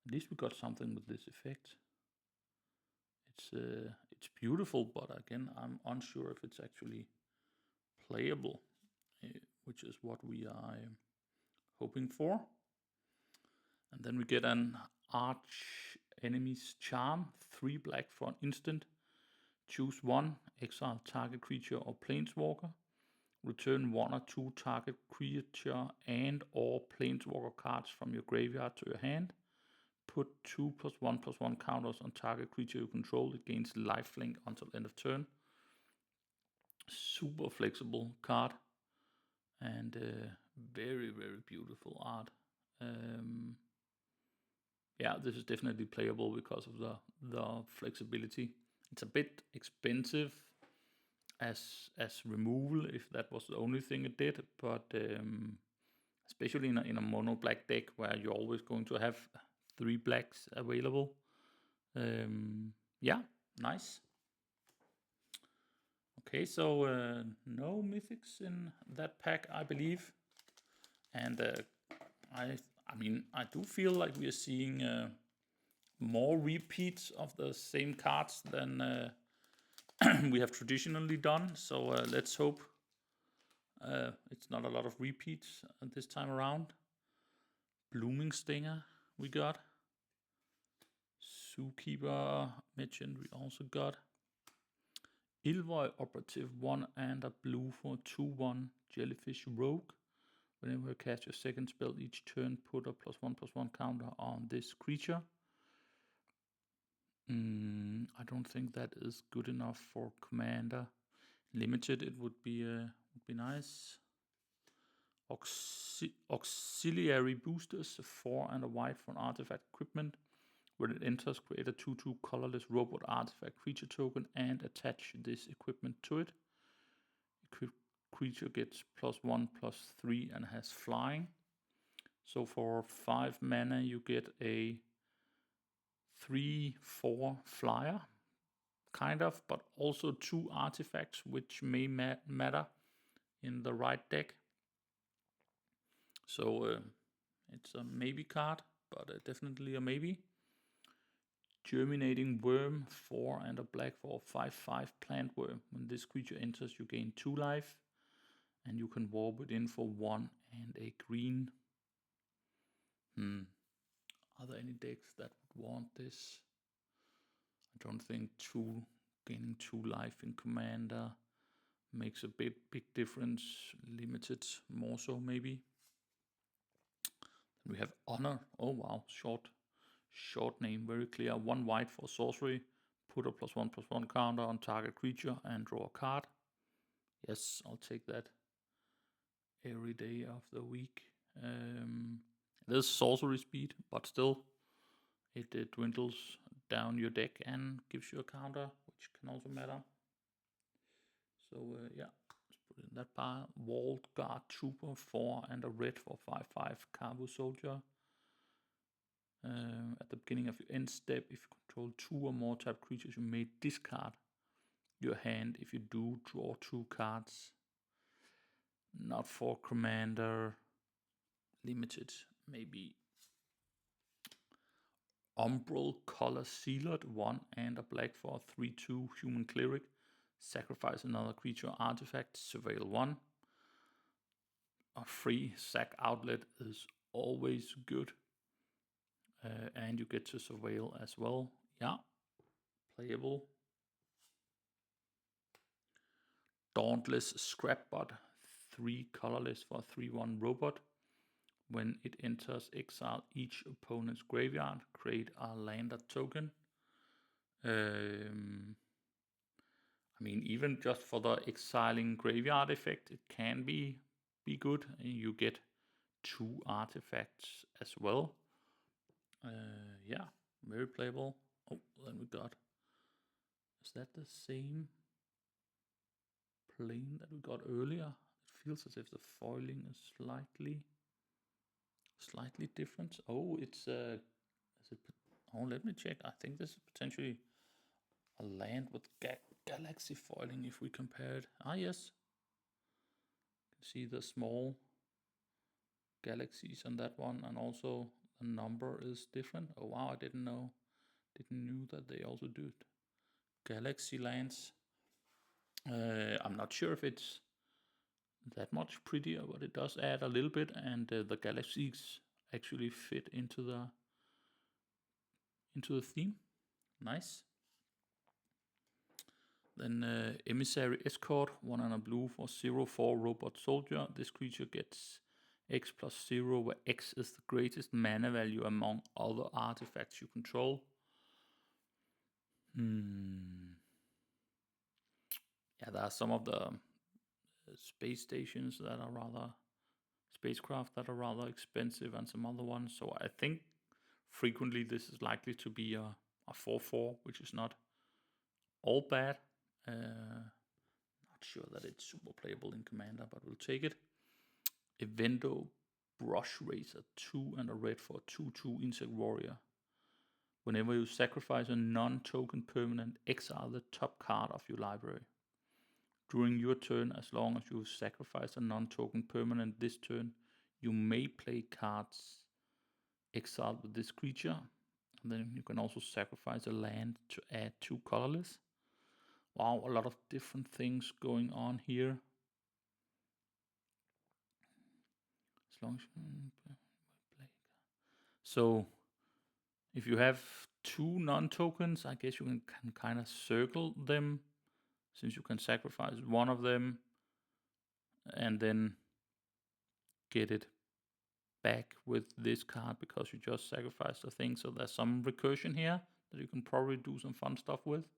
Speaker 1: At least we got something with this effect. It's beautiful, but again, I'm unsure if it's actually playable, which is what we are hoping for. And then we get an Arch Enemy's Charm, 3 black for an instant. Choose one, exile target creature or planeswalker. Return 1 or 2 target creature and or planeswalker cards from your graveyard to your hand. Put 2+1/+1 counters on target creature you control. It gains lifelink until end of turn. Super flexible card. And very, very beautiful art. Yeah, this is definitely playable because of the flexibility. It's a bit expensive as removal if that was the only thing it did, but especially in a mono black deck where you're always going to have 3 blacks available. Yeah, nice. Okay, so no mythics in that pack, I believe, and I mean I do feel like we are seeing more repeats of the same cards than we have traditionally done. So let's hope it's not a lot of repeats this time around. Blooming Stinger we got. Zookeeper mentioned we also got. Ilvoy Operative 1 and a blue for 2/1 Jellyfish Rogue. Whenever you cast your second spell each turn, put a +1/+1 counter on this creature. I don't think that is good enough for Commander. Limited, it would be nice. Auxiliary boosters, 4 and a white for an artifact equipment. When it enters, create a 2/2 colorless robot artifact creature token and attach this equipment to it. Creature gets +1/+3 and has flying. So for 5 mana, you get a 3/4 flyer, kind of, but also 2 artifacts, which may matter in the right deck. So it's a maybe card, but definitely a maybe. Germinating Worm, 4 and a black for 5/5 plant worm. When this creature enters, you gain 2 life, and you can warp it in for 1 and a green. Are there any decks that would want this? I don't think gaining 2 life in Commander makes a big difference. Limited more so maybe. Then we have Honor. Oh wow, short name, very clear. 1 white for sorcery. Put a +1/+1 counter on target creature and draw a card. Yes, I'll take that every day of the week. It is sorcery speed, but still, it dwindles down your deck and gives you a counter, which can also matter. So yeah, let's put it in that pile. Vault Guard Trooper, 4 and a red for 5/5 Carvo Soldier. At the beginning of your end step, if you control 2 or more type creatures, you may discard your hand. If you do, draw 2 cards. Not for Commander. Limited, maybe. Umbral Color Sealed, 1 and a black for 3/2 Human Cleric. Sacrifice another creature artifact, surveil 1. A free sack outlet is always good. And you get to surveil as well. Yeah, playable. Dauntless Scrapbot, 3 colorless for 3/1 robot. When it enters exile each opponent's graveyard, create a lander token. I mean, even just for the exiling graveyard effect, it can be good. You get 2 artifacts as well. Yeah, very playable. Oh, then we got. Is that the same plane that we got earlier? It feels as if the foiling is slightly different. Oh, it's is it? Oh, let me check. I think this is potentially a land with galaxy foiling if we compare it. Ah, yes. You can see the small galaxies on that one, and also the number is different. Oh wow, I didn't know that they also do galaxy lands. I'm not sure if it's that much prettier, but it does add a little bit, and the galaxies actually fit into the theme. Nice. Then Emissary Escort, 1 and a blue for 0/4 Robot Soldier. This creature gets X plus 0, where X is the greatest mana value among other artifacts you control. Yeah, there are some of the space stations that are rather spacecraft that are rather expensive, and some other ones. So I think frequently this is likely to be a 4/4, which is not all bad. Not sure that it's super playable in Commander, but we'll take it. Evento Brush Razor, 2 and a red for a 2/2 Insect Warrior. Whenever you sacrifice a non-token permanent, exile the top card of your library. During your turn, as long as you sacrifice a non-token permanent this turn, you may play cards exiled with this creature. And then you can also sacrifice a land to add 2 colorless. Wow, a lot of different things going on here. As long as you play. So if you have 2 non-tokens, I guess you can kind of circle them, since you can sacrifice one of them and then get it back with this card because you just sacrificed a thing. So there's some recursion here that you can probably do some fun stuff with.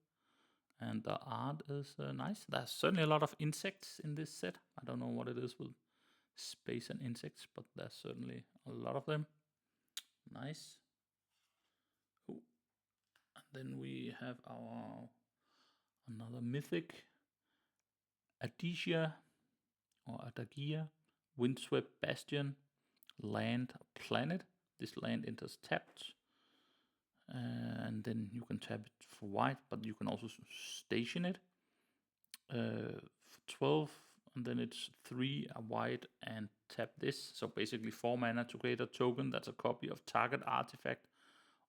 Speaker 1: And the art is nice. There's certainly a lot of insects in this set. I don't know what it is with space and insects, but there's certainly a lot of them. Nice. Ooh. And then we have our another mythic, Adesia or Adagia, Windswept Bastion, land planet. This land enters tapped, and then you can tap it for white, but you can also station it for 12, and then it's 3 a white and tap this. So basically 4 mana to create a token that's a copy of target artifact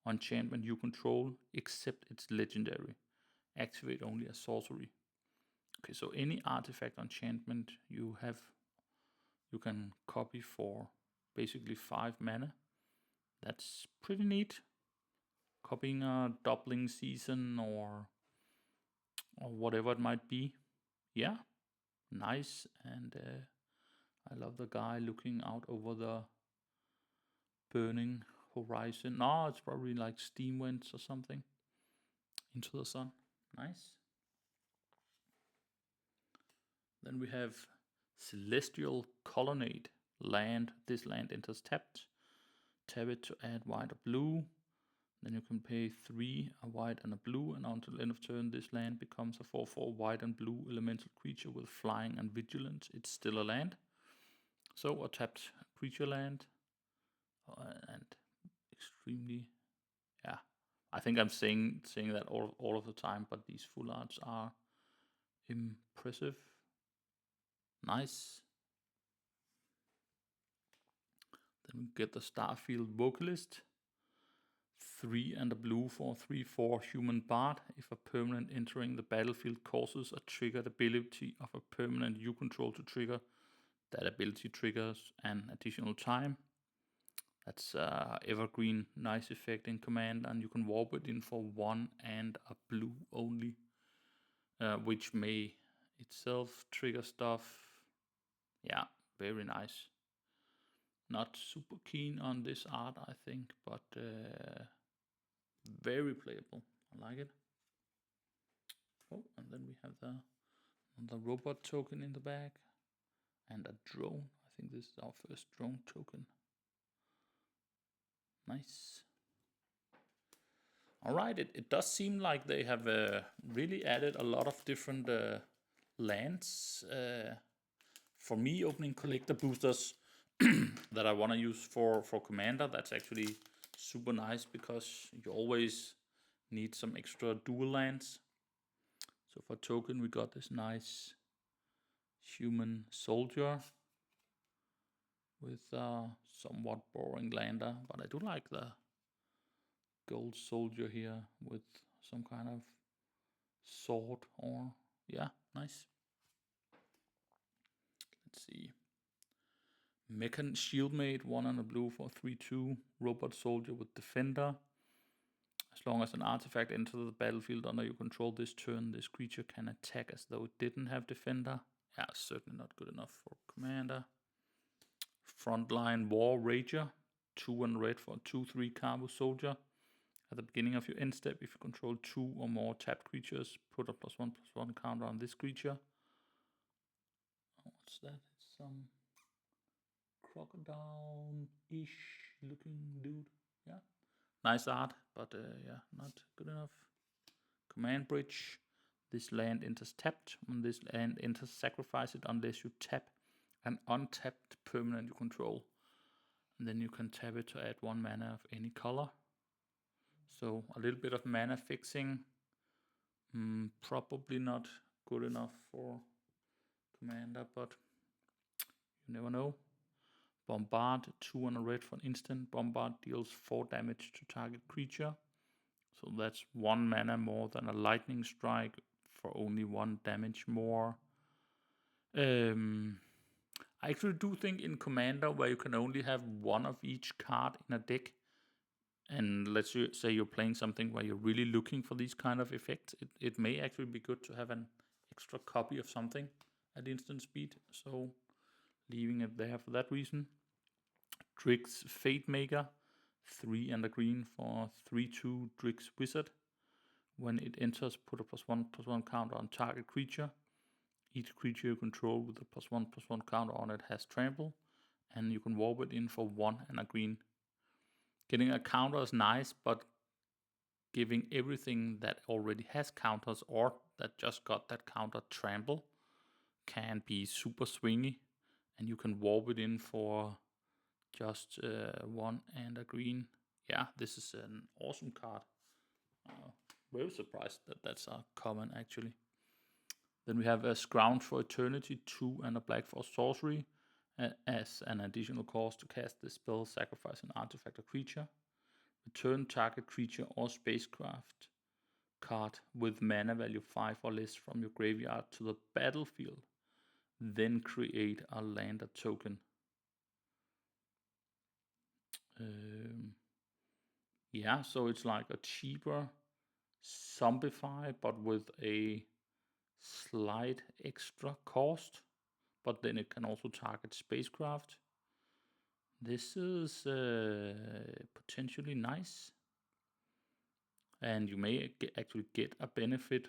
Speaker 1: or enchantment you control, except it's legendary. Activate only as sorcery. Okay, so any artifact enchantment you have, you can copy for basically 5 mana. That's pretty neat. Copying a doubling season or whatever it might be. Yeah, nice. And I love the guy looking out over the burning horizon. No, it's probably like steam winds or something into the sun. Nice. Then we have Celestial Colonnade land. This land enters tapped. Tap it to add white or blue. Then you can pay 3 a white and a blue, and until end of turn this land becomes a 4/4 white and blue elemental creature with flying and vigilance. It's still a land. So a tapped creature land, and extremely, yeah. I think I'm saying that all of the time, but these full arts are impressive. Nice. Then we get the Starfield Vocalist. 3 and a blue for 3/4 human bard. If a permanent entering the battlefield causes a triggered ability of a permanent you control to trigger, that ability triggers an additional time. That's evergreen, nice effect in command, and you can warp it in for 1 and a blue only, which may itself trigger stuff. Yeah, very nice. Not super keen on this art, I think, but very playable. I like it. Oh, and then we have the robot token in the back and a drone. I think this is our first drone token. Nice. All right, it does seem like they have really added a lot of different lands. For me, opening collector boosters that I want to use for Commander, that's actually super nice because you always need some extra dual lands. So for token, we got this nice human soldier with a somewhat boring lander, but I do like the gold soldier here with some kind of sword or yeah, nice. Let's see. Mechan Shieldmate, 1 and a blue for 3/2 robot soldier with defender. As long as an artifact enters the battlefield under your control this turn, this creature can attack as though it didn't have defender. Yeah, certainly not good enough for commander. Frontline War Rager, 2 and red for 2/3 Carbo Soldier. At the beginning of your end step, if you control 2 or more tapped creatures, put a +1/+1 counter on this creature. What's that? It's some crocodile-ish looking dude. Yeah. Nice art, but yeah, not good enough. Command Bridge. This land enters tapped. When this land enters, sacrifice it unless you tap an untapped permanent you control. And then you can tap it to add 1 mana of any color. So a little bit of mana fixing. Probably not good enough for commander, but you never know. Bombard, 2 and a red for an instant. Bombard deals 4 damage to target creature. So that's 1 mana more than a lightning strike for only 1 damage more. I actually do think in Commander, where you can only have 1 of each card in a deck, and let's say you're playing something where you're really looking for these kind of effects, it may actually be good to have an extra copy of something at instant speed. So leaving it there for that reason. Drix Fate Maker, 3 and a green for 3/2 Drix Wizard. When it enters, put a +1/+1 counter on target creature. Each creature you control with a +1/+1 counter on it has trample, and you can warp it in for 1 and a green. Getting a counter is nice, but giving everything that already has counters or that just got that counter trample can be super swingy, and you can warp it in for just 1 and a green. Yeah, this is an awesome card. Very surprised that that's a common actually. Then we have a Scrounge for Eternity, 2 and a black for sorcery. As an additional cost to cast this spell, sacrifice an artifact or creature. Return target creature or spacecraft card with mana value 5 or less from your graveyard to the battlefield. Then create a lander token. Yeah, so it's like a cheaper Zombify, but with a slight extra cost. But then it can also target spacecraft. This is potentially nice. And you may actually get a benefit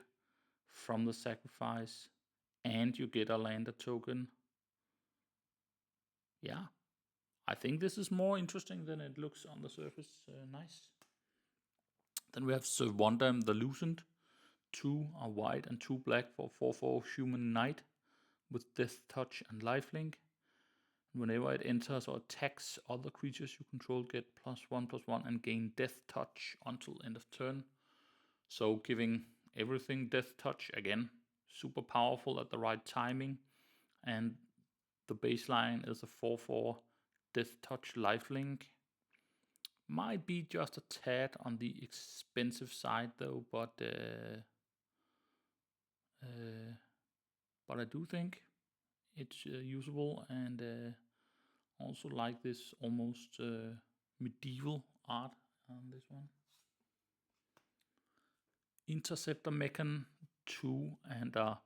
Speaker 1: from the sacrifice, and you get a lander token. Yeah, I think this is more interesting than it looks on the surface. Nice. Then we have Sir Wondam the Lucent, 2 are white and 2 black for 4/4 human knight with death touch and lifelink. Whenever it enters or attacks other creatures you control, get +1/+1 and gain death touch until end of turn. So giving everything death touch again, super powerful at the right timing. And the baseline is a 4/4 death touch lifelink. Might be just a tad on the expensive side though, but I do think it's usable, and also like this almost medieval art on this one. Interceptor Mechan, 2 and a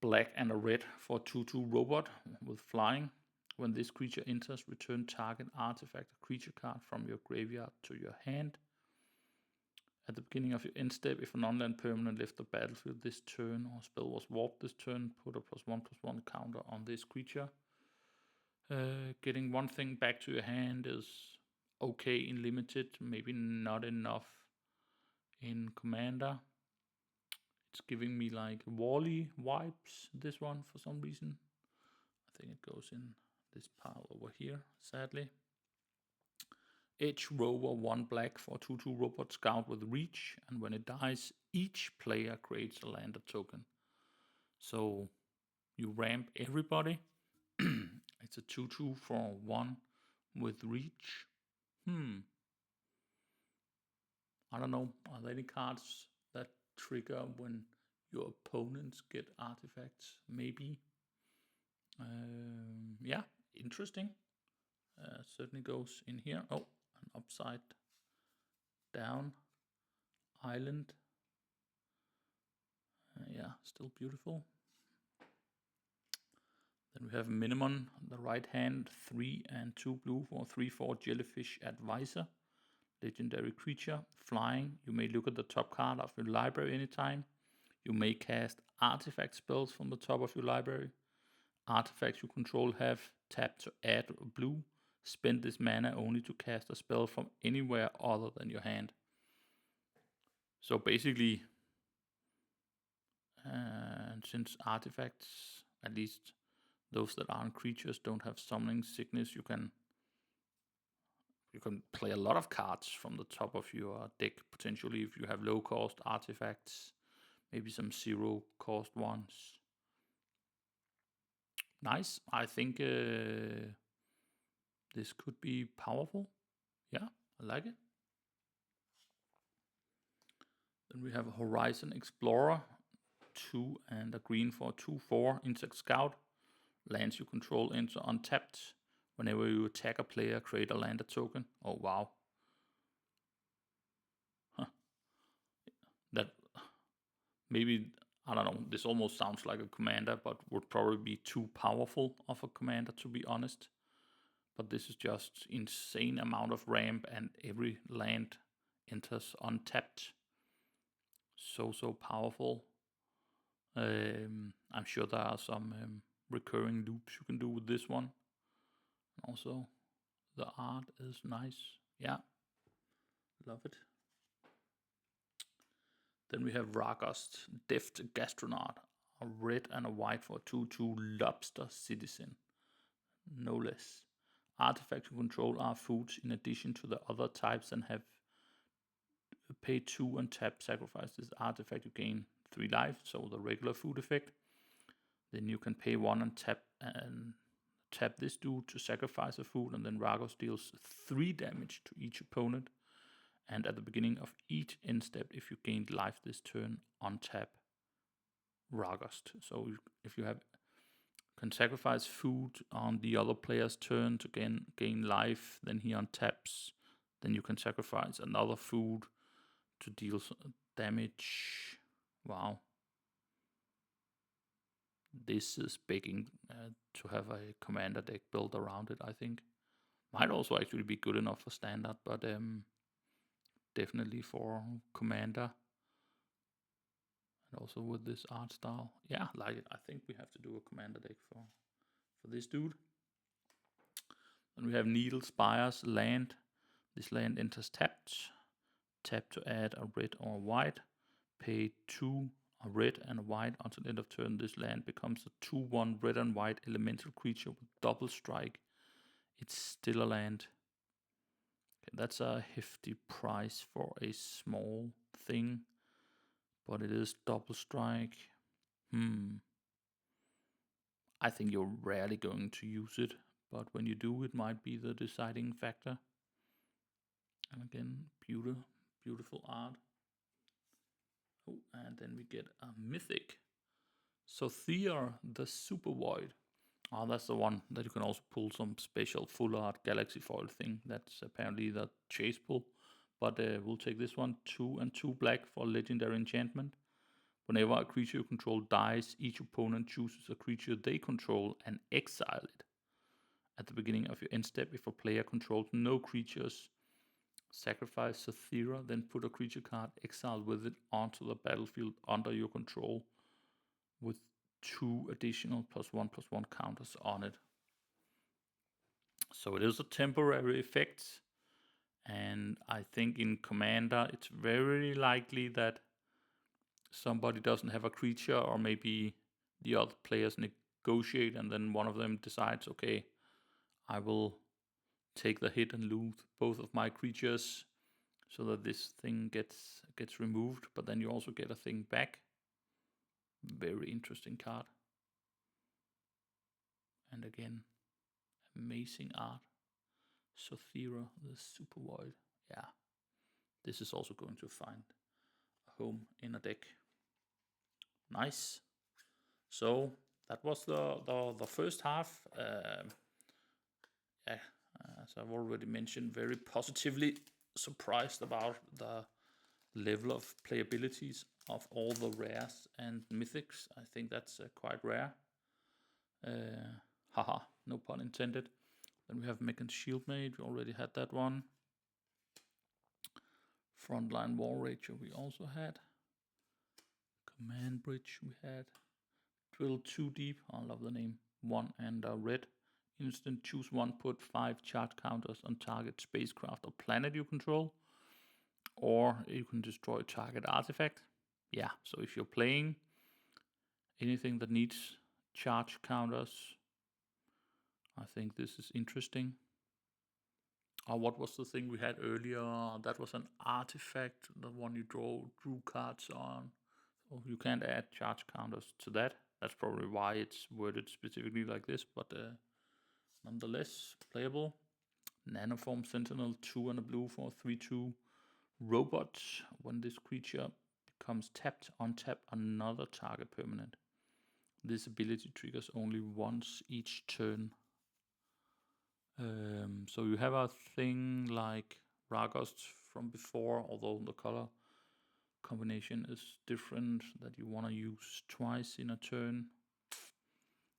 Speaker 1: black and a red for 2/2 robot with flying. When this creature enters, return target artifact or creature card from your graveyard to your hand. At the beginning of your end step, if a non-land permanent left the battlefield this turn or spell was warped this turn, put a +1/+1 counter on this creature. Getting one thing back to your hand is okay in limited, maybe not enough in commander. It's giving me like Wally vibes, this one, for some reason. I think it goes in this pile over here, sadly. Edge Rover 1 black for 2/2 robot scout with reach, and when it dies, each player creates a lander token. So you ramp everybody. It's a 2/2 for 1 with reach. I don't know. Are there any cards that trigger when your opponents get artifacts? Maybe. Yeah, interesting. Certainly goes in here. Oh, an upside down island. Yeah, still beautiful. Then we have Minimum, the right hand, 3 and 2 blue for 3/4 jellyfish advisor. Legendary creature, flying. You may look at the top card of your library anytime. You may cast artifact spells from the top of your library. Artifacts you control have tap to add blue. Spend this mana only to cast a spell from anywhere other than your hand. So basically, since artifacts, at least those that aren't creatures, don't have summoning sickness, you can play a lot of cards from the top of your deck, potentially, if you have low cost artifacts, maybe some 0 cost ones. Nice. I think this could be powerful. Yeah, I like it. Then we have Horizon Explorer, 2 and a green for 2/4 Insect Scout. Lands you control enter untapped. Whenever you attack a player, create a lander token. Oh, wow. Huh. That maybe, I don't know, this almost sounds like a commander, but would probably be too powerful of a commander, to be honest. But this is just insane amount of ramp, and every land enters untapped. So powerful. I'm sure there are some recurring loops you can do with this one. Also, the art is nice. Yeah, love it. Then we have Ragost, Deft Gastronaut, a red and a white for 2/2 Lobster Citizen. No less. Artifacts you control are foods in addition to the other types and have pay 2 and tap sacrifice this artifact, you gain 3 life, so the regular food effect. Then you can pay 1 and tap this dude to sacrifice a food, and then Ragos deals 3 damage to each opponent. And at the beginning of each end step, if you gained life this turn, untap Ragost. So if you can sacrifice food on the other player's turn to gain life, then he untaps. Then you can sacrifice another food to deal damage. Wow. This is begging to have a commander deck built around it, I think. Might also actually be good enough for standard, but definitely for commander. And also with this art style. Yeah, like it. I think we have to do a commander deck for this dude. Then we have Needle Spires land. This land enters tapped. Tap to add a red or a white. Pay 2 a red and a white until end of turn. This land becomes a 2/1 red and white elemental creature with double strike. It's still a land. Okay, that's a hefty price for a small thing, but it is double strike. I think you're rarely going to use it, but when you do, it might be the deciding factor. And again, beautiful art. Oh, and then we get a mythic. So Theor, the Super Void. Oh, that's the one that you can also pull some special full art galaxy foil thing. That's apparently the chase pull. But we'll take this one, 2 and 2 black for legendary enchantment. Whenever a creature you control dies, each opponent chooses a creature they control and exile it. At the beginning of your end step, if a player controls no creatures, sacrifice Sathira, then put a creature card exiled with it onto the battlefield under your control with 2 additional +1/+1 counters on it. So it is a temporary effect, and I think in Commander it's very likely that somebody doesn't have a creature, or maybe the other players negotiate and then one of them decides, okay, I will take the hit and lose both of my creatures so that this thing gets removed, but then you also get a thing back. Very interesting card. And again, amazing art. Sothera, the Super Void. Yeah, this is also going to find a home in a deck. Nice. So that was the first half. Yeah, as I've already mentioned, very positively surprised about the level of playabilities of all the rares and mythics. I think that's quite rare. Haha, no pun intended. Then we have Mech and Shieldmate. We already had that one. Frontline War Rager we also had. Command Bridge we had. Drill 2 Deep. I love the name. 1 and a red. Instant, choose 1, put 5 charge counters on target spacecraft or planet you control. Or you can destroy target artifact. Yeah, so if you're playing anything that needs charge counters, I think this is interesting. What was the thing we had earlier? That was an artifact, the one you drew cards on. So you can't add charge counters to that. That's probably why it's worded specifically like this, but nonetheless playable. Nanoform Sentinel, 2 and a blue for 3/2 robot. When this creature becomes tapped, untap another target permanent. This ability triggers only once each turn. So you have a thing like Ragost from before, although the color combination is different, that you want to use twice in a turn.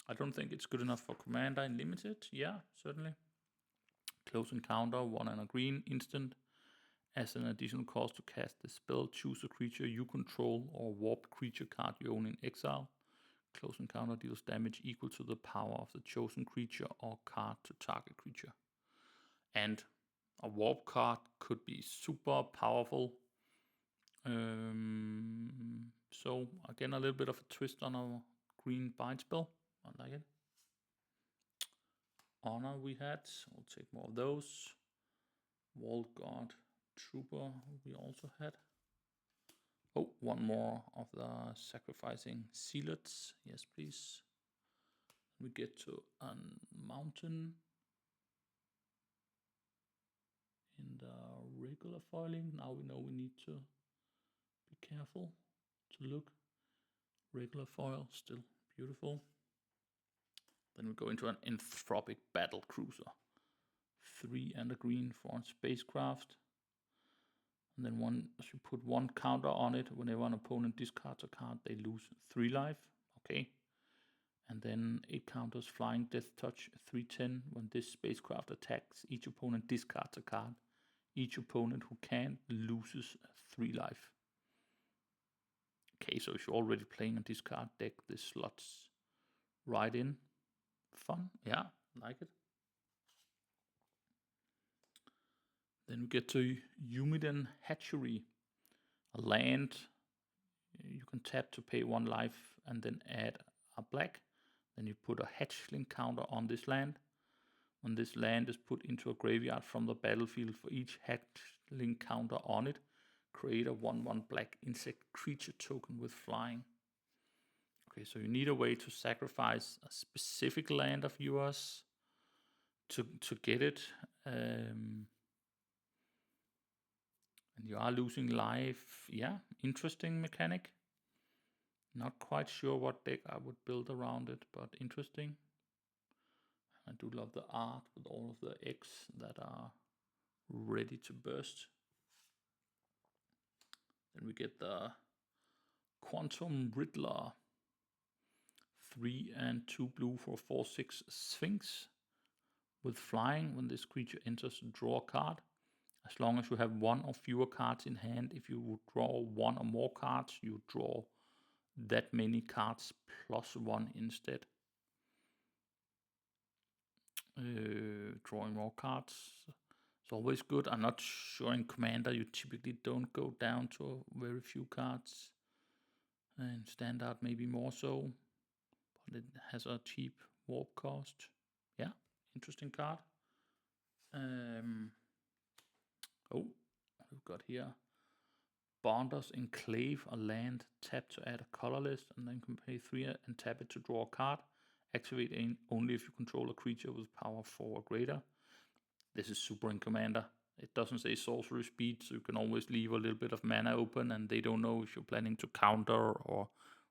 Speaker 1: I don't think it's good enough for Commander in Limited. Yeah, certainly. Close Encounter, 1 and a green, instant. As an additional cost to cast the spell, choose a creature you control or warped creature card you own in exile. Close Encounter deals damage equal to the power of the chosen creature or card to target creature. And a warp card could be super powerful. So again, a little bit of a twist on our green bind spell. I like it. Honor we had. We'll take more of those. Vault Guard Trooper we also had. Oh, one more of the sacrificing zealots. Yes, please. We get to a mountain in the regular foiling. Now we know we need to be careful to look. Regular foil, still beautiful. Then we go into an Anthropic Battle Cruiser. 3 and a green for a spacecraft. And then you put 1 counter on it. Whenever an opponent discards a card, they lose 3 life. Okay. And then 8 counters, Flying Death Touch, 3/10. When this spacecraft attacks, each opponent discards a card. Each opponent who can loses 3 life. Okay, so if you're already playing a discard deck, this slots right in. Fun, yeah, like it. Then we get to Humidon Hatchery, a land you can tap to pay 1 life and then add a black. Then you put a hatchling counter on this land. When this land is put into a graveyard from the battlefield, for each hatchling counter on it, create a 1/1 black insect creature token with flying. Okay, so you need a way to sacrifice a specific land of yours to get it. And you are losing life. Yeah, interesting mechanic. Not quite sure what deck I would build around it, but interesting. I do love the art with all of the eggs that are ready to burst. Then we get the Quantum Riddler. 3 and 2 blue for 4/6 Sphinx. With flying, when this creature enters, draw a card. As long as you have one or fewer cards in hand, if you would draw one or more cards, you draw that many cards plus one instead. Drawing more cards is always good. I'm not sure in Commander you typically don't go down to very few cards. And Standard maybe more so. But it has a cheap warp cost. Yeah, interesting card. Oh, we've got here Bonder's Enclave, a land, tap to add a color list, and then can pay 3 and tap it to draw a card. Activate only if you control a creature with power 4 or greater. This is super in Commander. It doesn't say sorcery speed, so you can always leave a little bit of mana open, and they don't know if you're planning to counter or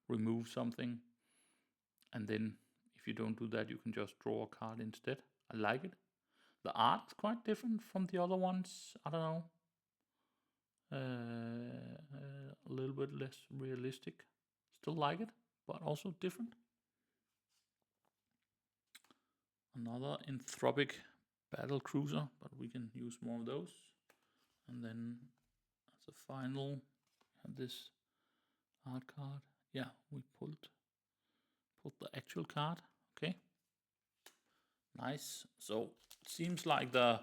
Speaker 1: remove something. And then, if you don't do that, you can just draw a card instead. I like it. The art is quite different from the other ones. I don't know. A little bit less realistic. Still like it, but also different. Another Anthropic Battle Cruiser, but we can use more of those. And then as a final, we have this art card. Yeah, we pulled the actual card. Okay. Nice. So it seems like the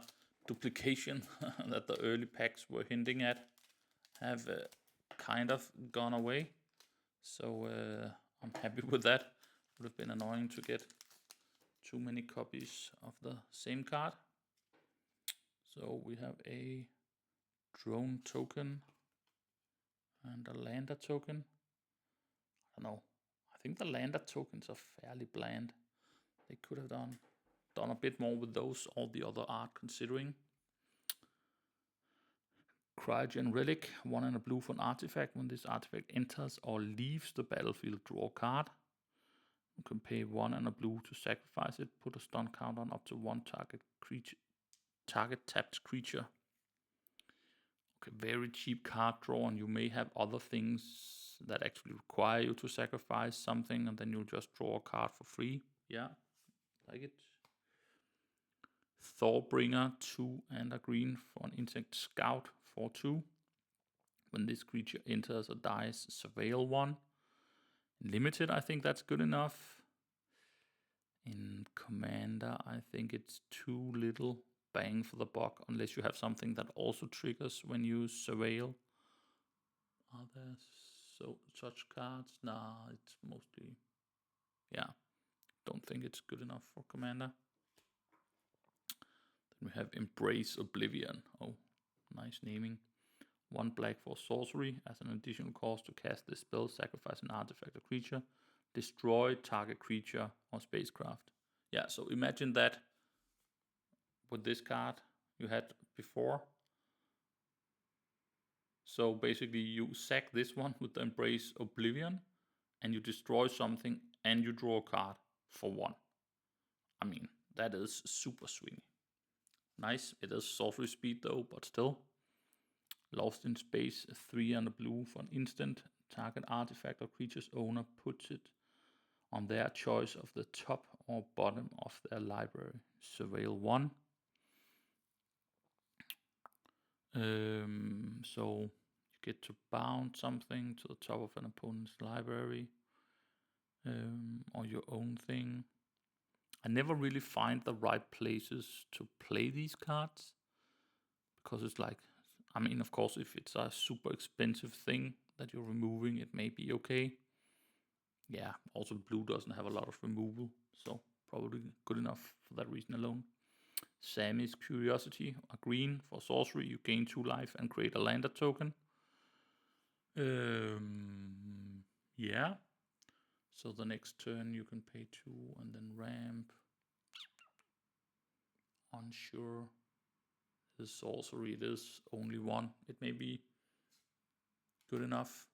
Speaker 1: duplication that the early packs were hinting at have kind of gone away. So I'm happy with that. Would have been annoying to get too many copies of the same card. So we have a drone token and a lander token. I don't know. I think the lander tokens are fairly bland. They could have done a bit more with those, all the other art considering. Cryogen Relic, 1 and a blue for an artifact. When this artifact enters or leaves the battlefield, draw a card. You can pay 1 and a blue to sacrifice it. Put a stun counter on up to 1 target tapped creature. Okay, very cheap card draw, and you may have other things that actually require you to sacrifice something, and then you'll just draw a card for free. Yeah, like it. Thorbringer, 2 and a green for an insect scout, 4/2. When this creature enters or dies, surveil 1. Limited, I think that's good enough. In Commander, I think it's too little bang for the buck, unless you have something that also triggers when you surveil. Are there such cards? Nah, it's mostly, yeah, don't think it's good enough for Commander. Then we have Embrace Oblivion. Oh, nice naming. 1 black for sorcery. As an additional cost to cast this spell, sacrifice an artifact or creature. Destroy target creature or spacecraft. Yeah, so imagine that with this card you had before. So basically you sack this one with the Embrace Oblivion, and you destroy something and you draw a card for 1. I mean, that is super swingy. Nice. It is sorcery speed though, but still. Lost in Space, 3 and a blue for an instant. Target artifact or creature's owner puts it on their choice of the top or bottom of their library. Surveil 1. So you get to bound something to the top of an opponent's library, or your own thing. I never really find the right places to play these cards, because it's like, I mean, of course, if it's a super expensive thing that you're removing, it may be okay. Yeah, also blue doesn't have a lot of removal, so probably good enough for that reason alone. Sammy's Curiosity, a green for sorcery. You gain 2 life and create a lander token. Yeah. So the next turn you can pay 2 and then ramp. Unsure. The sorcery, it is only 1. It may be good enough.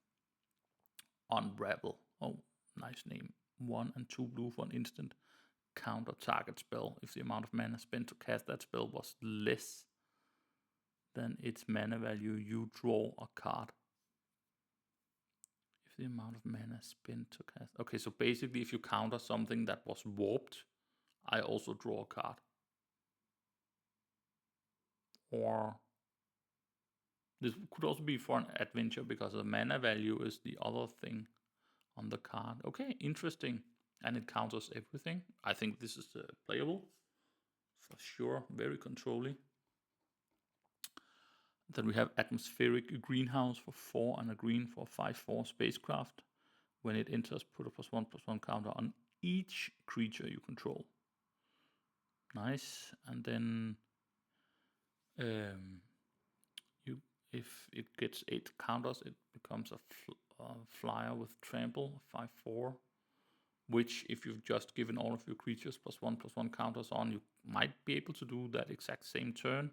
Speaker 1: Unravel. Oh, nice name. 1 and 2 blue for an instant. Counter target spell if the amount of mana spent to cast that spell was less than its mana value. You draw a card. If the amount of mana spent to cast. Okay, so basically, if you counter something that was warped, I also draw a card. or this could also be for an adventure because the mana value is the other thing on the card. Okay, interesting. And it counters everything. I think this is playable for sure. Very controlly. Then we have Atmospheric Greenhouse for 4 and a green for 5/4 spacecraft. When it enters, put a +1/+1 counter on each creature you control. Nice. And then if it gets 8 counters, it becomes a flyer with trample 5/4. Which, if you've just given all of your creatures +1/+1 counters on, you might be able to do that exact same turn.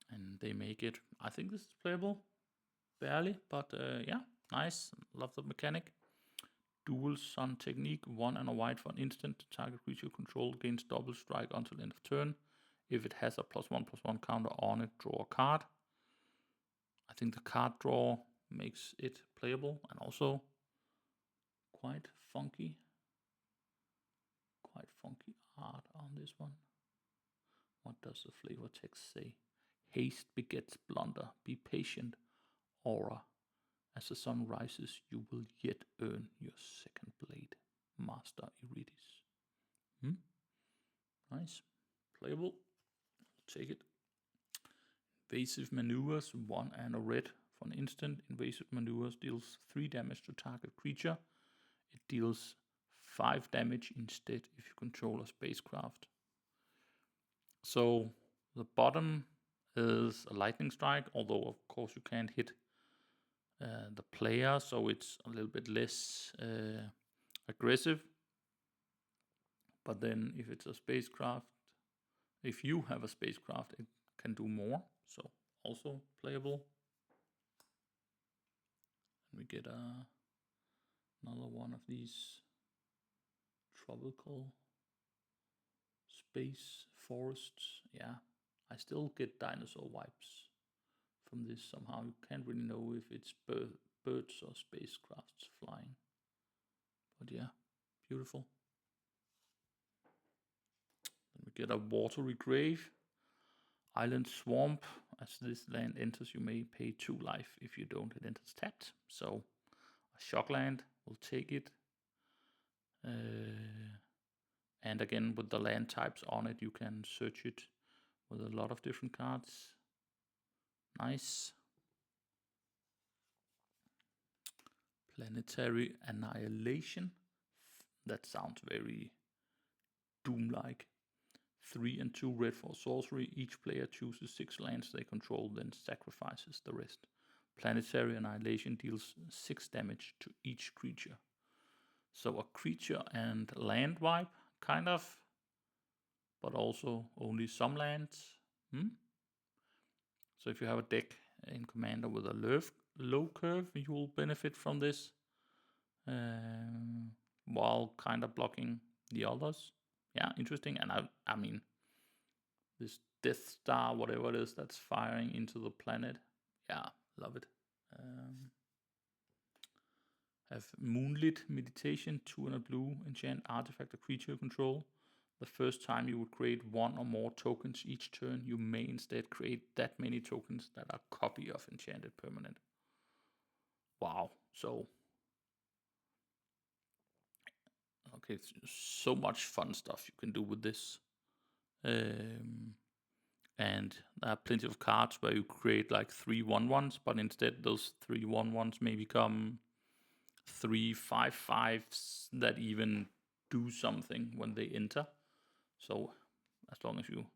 Speaker 1: And they make it. I think this is playable. Barely, but yeah, nice. Love the mechanic. Dual Sun technique, 1 and a white for an instant. Target creature you control gains double strike until end of turn. If it has a +1/+1 counter on it, draw a card. I think the card draw makes it playable and also quite funky. Quite funky art on this one. What does the flavor text say? Haste begets blunder. Be patient, Aura. As the sun rises, you will yet earn your second blade. Master Eternities. Nice. Playable. Take it. Invasive Maneuvers, 1 and a red for an instant. Invasive Maneuvers deals 3 damage to target creature. It deals 5 damage instead if you control a spacecraft. So the bottom is a lightning strike, although of course you can't hit the player, so it's a little bit less aggressive. But then if it's a spacecraft, if you have a spacecraft, it can do more, so also playable. And we get another one of these tropical space forests. Yeah, I still get dinosaur vibes from this somehow. You can't really know if it's birds or spacecrafts flying. But yeah, beautiful. Then we get a watery grave. Island Swamp. As this land enters, you may pay 2 life. If you don't, it enters tapped. So a shock land will take it. And again, with the land types on it, you can search it with a lot of different cards. Nice. Planetary Annihilation. That sounds very Doom-like. 3 and 2 red for sorcery. Each player chooses 6 lands they control, then sacrifices the rest. Planetary Annihilation deals 6 damage to each creature. So a creature and land wipe, kind of, but also only some lands. So if you have a deck in Commander with a low curve, you will benefit from this, while kind of blocking the others. Yeah, interesting. And I mean, this Death Star, whatever it is, that's firing into the planet. Yeah, love it. Have Moonlit Meditation, 2 and a blue, enchant artifact or creature you control. The first time you would create 1 or more tokens each turn, you may instead create that many tokens that are copy of enchanted permanent. Wow, so okay, so much fun stuff you can do with this. And there are plenty of cards where you create like 3 1/1s, but instead those 3 1/1s may become 3 5/5s that even do something when they enter. So as long as you,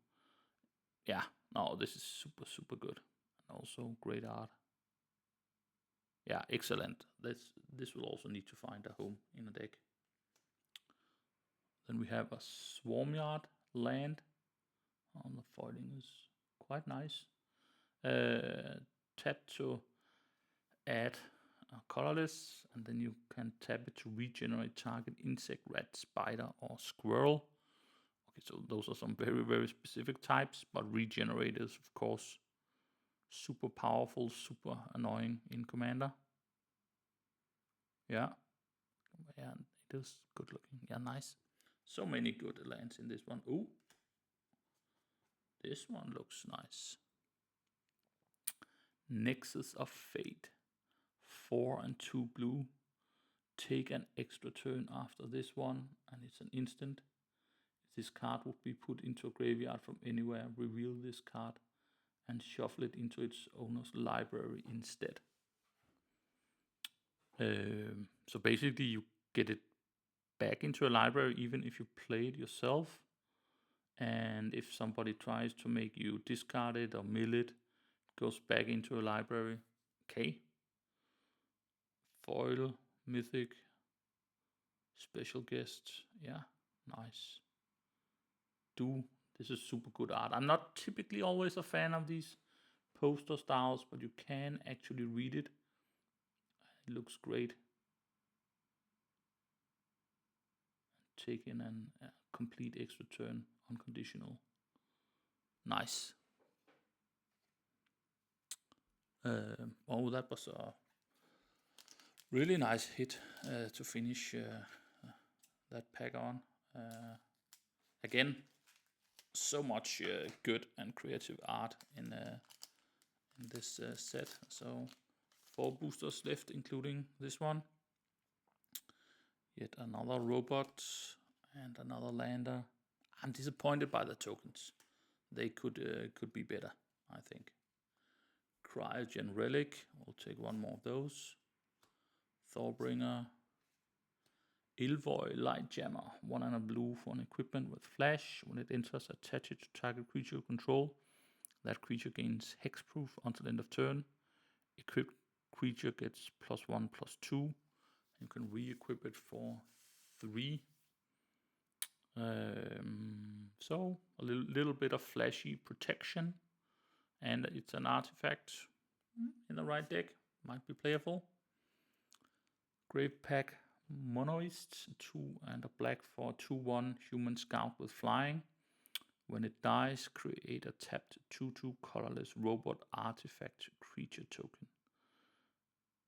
Speaker 1: yeah, no, this is super, super good. And also great art. Yeah, excellent. This will also need to find a home in a deck. Then we have a Swarmyard land. The foiling is quite nice. Tap to add colorless, and then you can tap it to regenerate target insect, rat, spider, or squirrel. Okay, so those are some very, very specific types, but regenerate is, of course, super powerful, super annoying in Commander. Yeah, it is good looking. Yeah, nice. So many good lands in this one. Ooh, this one looks nice. Nexus of Fate. 4 and 2 blue. Take an extra turn after this one, and it's an instant. This card would be put into a graveyard from anywhere. Reveal this card and shuffle it into its owner's library instead. So basically you get it back into a library even if you play it yourself. And if somebody tries to make you discard it or mill it, it goes back into a library. Okay. Foil, mythic, special guest. Yeah, nice. This is super good art. I'm not typically always a fan of these poster styles, but you can actually read it. It looks great. Taking a complete extra turn, unconditional. Nice. That was a really nice hit to finish that pack on. Again, so much good and creative art in this set. So 4 boosters left, including this one. Yet another robot and another lander. I'm disappointed by the tokens. They could be better, I think. Cryogen Relic. We'll take one more of those. Thorbringer. Ilvoy Light Jammer. 1 and a blue for an equipment with flash. When it enters, attach it to target creature you control. That creature gains hexproof until end of turn. Equipped creature gets +1/+2. You can re-equip it for 3. So a little bit of flashy protection, and it's an artifact in the right deck. Might be playable. Gravepack Monoist, 2 and a black for 2/1 human scout with flying. When it dies, create a tapped 2/2 colorless robot artifact creature token.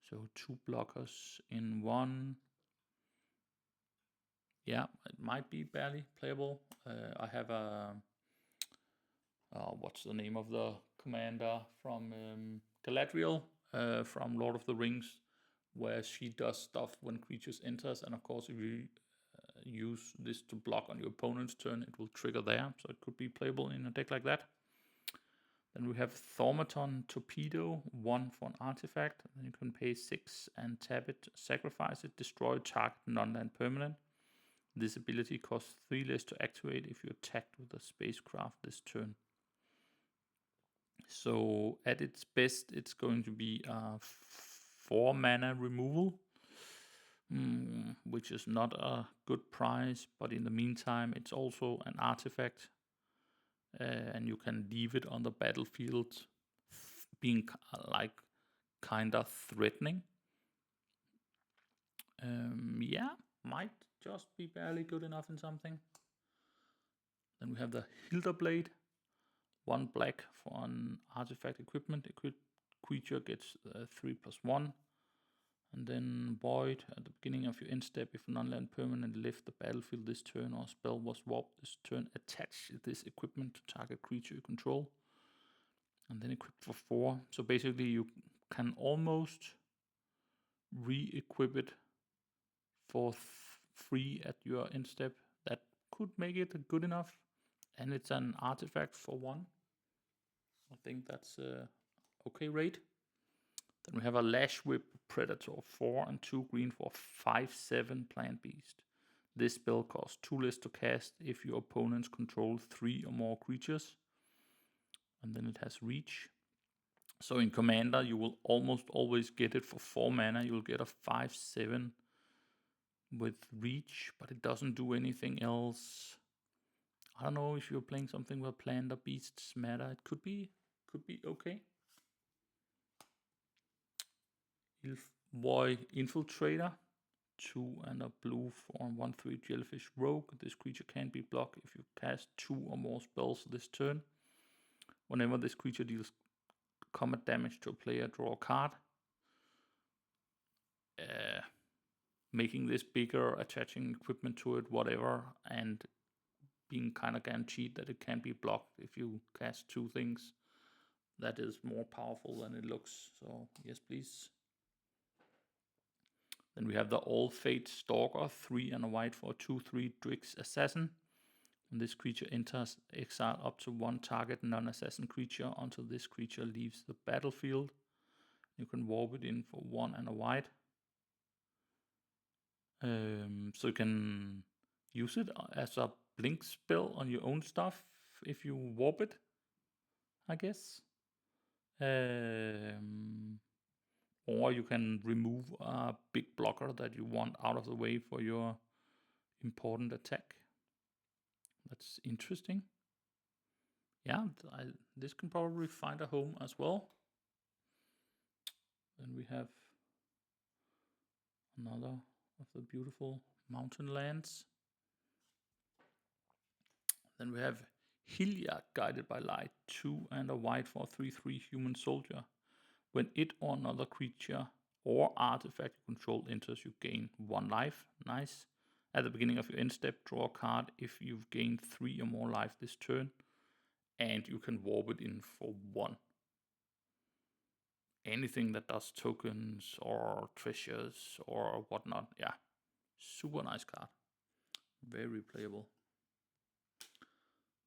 Speaker 1: So 2 blockers in 1. Yeah, it might be barely playable. I have a what's the name of the commander from Galadriel from Lord of the Rings, where she does stuff when creatures enters, and of course if you use this to block on your opponent's turn, it will trigger there, so it could be playable in a deck like that. Then we have Thaumaton Torpedo, 1 for an artifact, and you can pay 6 and tap it, sacrifice it, destroy target non-land permanent. This ability costs 3 less to activate if you're attacked with a spacecraft this turn. So at its best, it's going to be a 4 mana removal, which is not a good price, but in the meantime, it's also an artifact, and you can leave it on the battlefield, being like kind of threatening. Yeah, might just be barely good enough in something. Then we have the Hilderblade, 1 black for an artifact equipment. Equipped creature gets 3/1. And then Void, at the beginning of your end step, if a non-land permanent left the battlefield this turn or spell was warped this turn, attach this equipment to target creature you control. And then equip for 4. So basically you can almost re-equip it for 3 at your end step. That could make it good enough. And it's an artifact for 1. I think that's okay rate. Then we have a Lash Whip Predator, 4 and 2 green for 5/7 Plant Beast. This spell costs 2 less to cast if your opponents control 3 or more creatures. And then it has reach. So in Commander, you will almost always get it for 4 mana. You'll get a 5/7 with reach, but it doesn't do anything else. I don't know if you're playing something where plant or beasts matter. It could be okay. Ilvoy Infiltrator, 2 and a blue for 1/3 Jellyfish Rogue. This creature can't be blocked if you cast 2 or more spells this turn. Whenever this creature deals combat damage to a player, draw a card. Making this bigger, attaching equipment to it, whatever, and being kind of guaranteed that it can't be blocked if you cast 2 things. That is more powerful than it looks. So yes, please. Then we have the All Fate Stalker, 3 and a white for a 2/3 Drix Assassin. When this creature enters, exile up to 1 target non-assassin creature until this creature leaves the battlefield. You can warp it in for 1 and a white. So you can use it as a blink spell on your own stuff if you warp it, I guess. Or you can remove a big blocker that you want out of the way for your important attack. That's interesting. Yeah, this can probably find a home as well. Then we have another of the beautiful mountain lands. Then we have Hilliard, Guided by Light, 2 and a white for a 3/3 human soldier. When it or another creature or artifact you control enters, you gain 1 life. Nice. At the beginning of your end step, draw a card if you've gained 3 or more life this turn, and you can warp it in for 1. Anything that does tokens or treasures or whatnot. Yeah, super nice card. Very playable.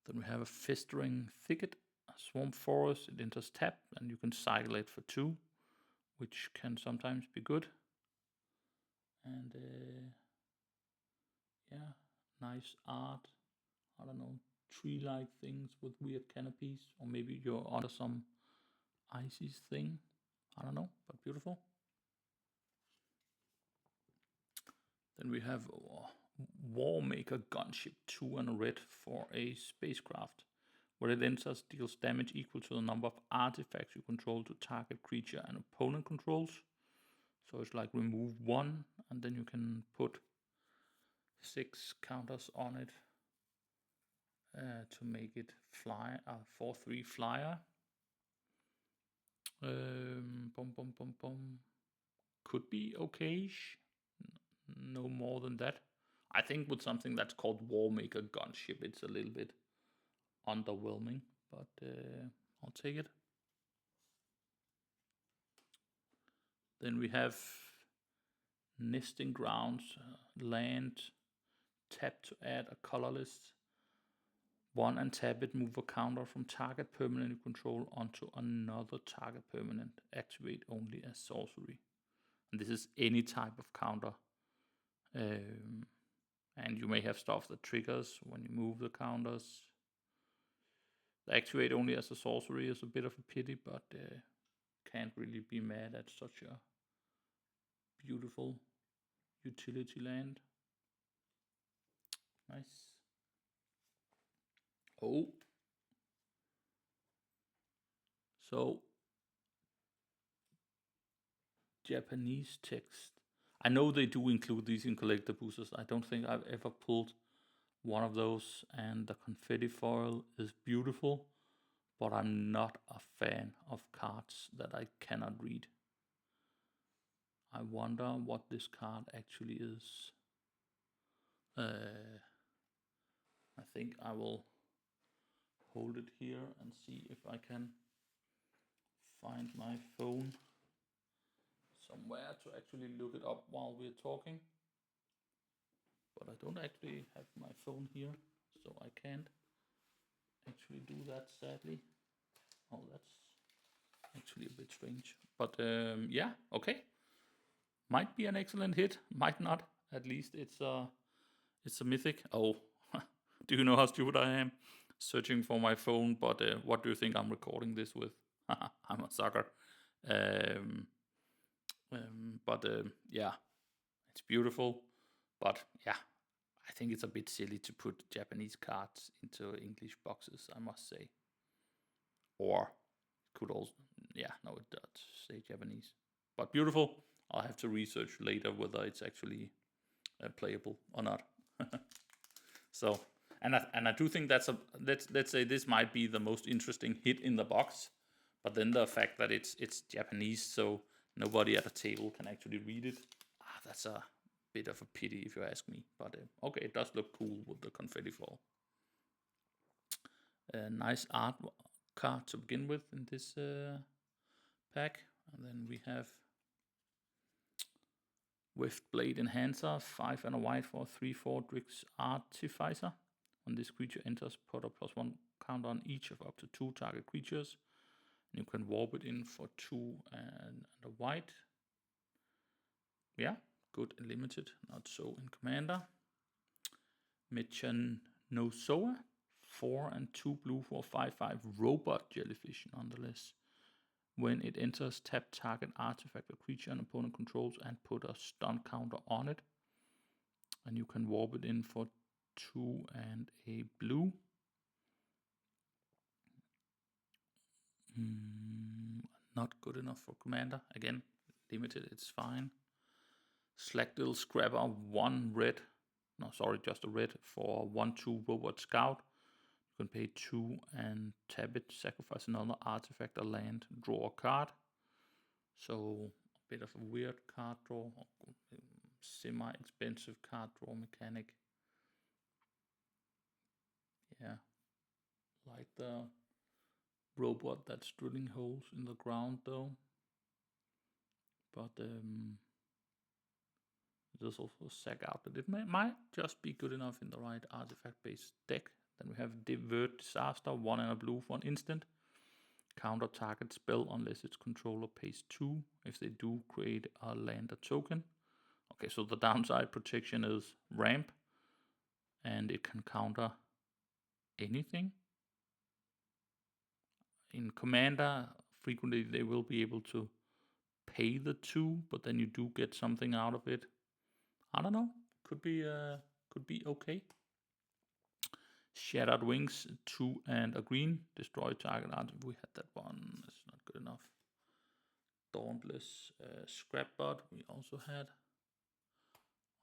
Speaker 1: Then we have a Festering Thicket, a Swamp Forest. It enters tap, and you can cycle it for 2, which can sometimes be good. And yeah, nice art. I don't know, tree-like things with weird canopies, or maybe you're under some icy thing. I don't know, but beautiful. Then we have Warmaker Gunship, 2 and a red for a spacecraft. When it enters, deals damage equal to the number of artifacts you control to target creature and opponent controls. So it's like remove 1, and then you can put 6 counters on it to make it fly, 4/3 flyer. Could be okay-ish. No more than that. I think with something that's called Warmaker Gunship, it's a little bit underwhelming, but I'll take it. Then we have Nesting Grounds, land, tap to add a color list. 1 and tap it, move a counter from target permanent you control onto another target permanent. Activate only as sorcery. And this is any type of counter. And you may have stuff that triggers when you move the counters. The activate only as a sorcery is a bit of a pity, but can't really be mad at such a beautiful utility land. Nice. Oh. So, Japanese text. I know they do include these in collector boosters. I don't think I've ever pulled one of those, and the confetti foil is beautiful, but I'm not a fan of cards that I cannot read. I wonder what this card actually is. I think I will hold it here and see if I can find my phone somewhere to actually look it up while we're talking. But I don't actually have my phone here, so I can't actually do that, sadly. Oh, that's actually a bit strange. But yeah, okay. Might be an excellent hit, might not. At least it's a mythic. Oh, do you know how stupid I am? Searching for my phone, but what do you think I'm recording this with? I'm a sucker. But yeah, it's beautiful. But yeah, I think it's a bit silly to put Japanese cards into English boxes, I must say. Or it could also, yeah, no, it does say Japanese. But beautiful. I'll have to research later whether it's actually playable or not. So, and I do think that's let's say this might be the most interesting hit in the box, but then the fact that it's Japanese, so nobody at the table can actually read it. That's a bit of a pity if you ask me. But okay, it does look cool with the confetti fall. a nice art card to begin with in this pack. And then we have Swift Blade Enhancer, 5 and a white for 3/4 Drix Artificer. When this creature enters, put a +1 counter on each of up to 2 target creatures. And you can warp it in for 2 and a white. Yeah, good in limited, not so in Commander. Mechanozoa, 4 and 2 blue for 5/5 robot jellyfish nonetheless. When it enters, tap target artifact or creature an opponent controls and put a stun counter on it. And you can warp it in for 2 and a blue. Not good enough for Commander. Again, limited, it's fine. Slackdill Scrapper, 1 red. No, sorry, just a red for 1/2 Robot Scout. You can pay 2 and tap it, sacrifice another artifact or land, draw a card. So a bit of a weird card draw, semi-expensive card draw mechanic. Yeah, like the robot that's drilling holes in the ground though. But there's also sack out that it might just be good enough in the right artifact-based deck. Then we have Divert Disaster, 1 and a blue for an instant. Counter target spell unless its controller pays 2. If they do, create a land or token. Okay, so the downside protection is ramp, and it can counter anything. In Commander, frequently they will be able to pay the 2, but then you do get something out of it. I don't know. Could be okay. Shattered Wings, 2 and a green. Destroy target art. We had that one. It's not good enough. Dauntless Scrapbot we also had.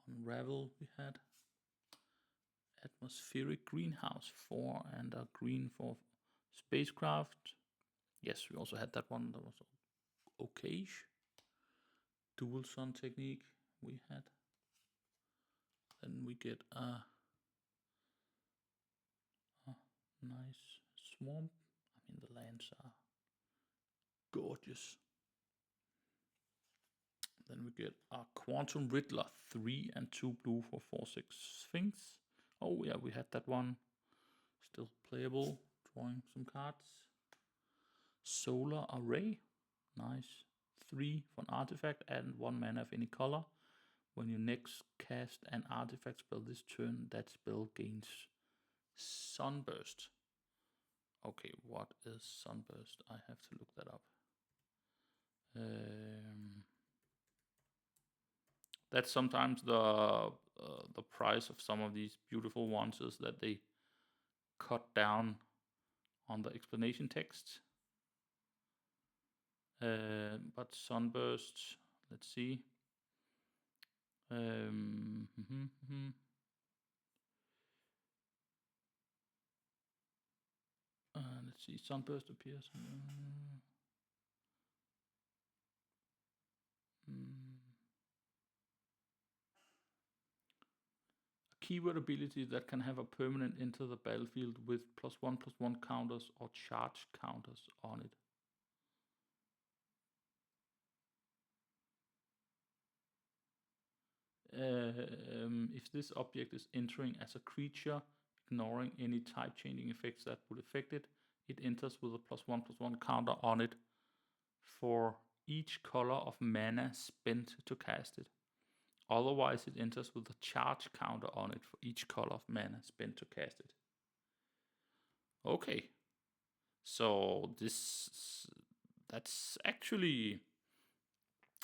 Speaker 1: Unravel we had. Atmospheric Greenhouse, 4 and a green for Spacecraft. Yes, we also had that one. That was okay. Dual Sun Technique we had. Then we get a nice swamp. I mean, the lands are gorgeous. Then we get a Quantum Riddler, 3 and 2 blue for 4/6 Sphinx. Oh yeah, we had that one. Still playable. Drawing some cards. Solar Array, nice. 3 for an artifact and 1 mana of any color. When you next cast an artifact spell this turn, that spell gains Sunburst. Okay, what is Sunburst? I have to look that up. That's sometimes the price of some of these beautiful ones is that they cut down on the explanation text. But Sunburst, let's see. Let's see. Sunburst appears. A keyword ability that can have a permanent enter the battlefield with +1/+1 counters or charge counters on it. If this object is entering as a creature, ignoring any type changing effects that would affect it, it enters with a +1/+1 counter on it for each color of mana spent to cast it. Otherwise, it enters with a charge counter on it for each color of mana spent to cast it. Okay, so that's actually,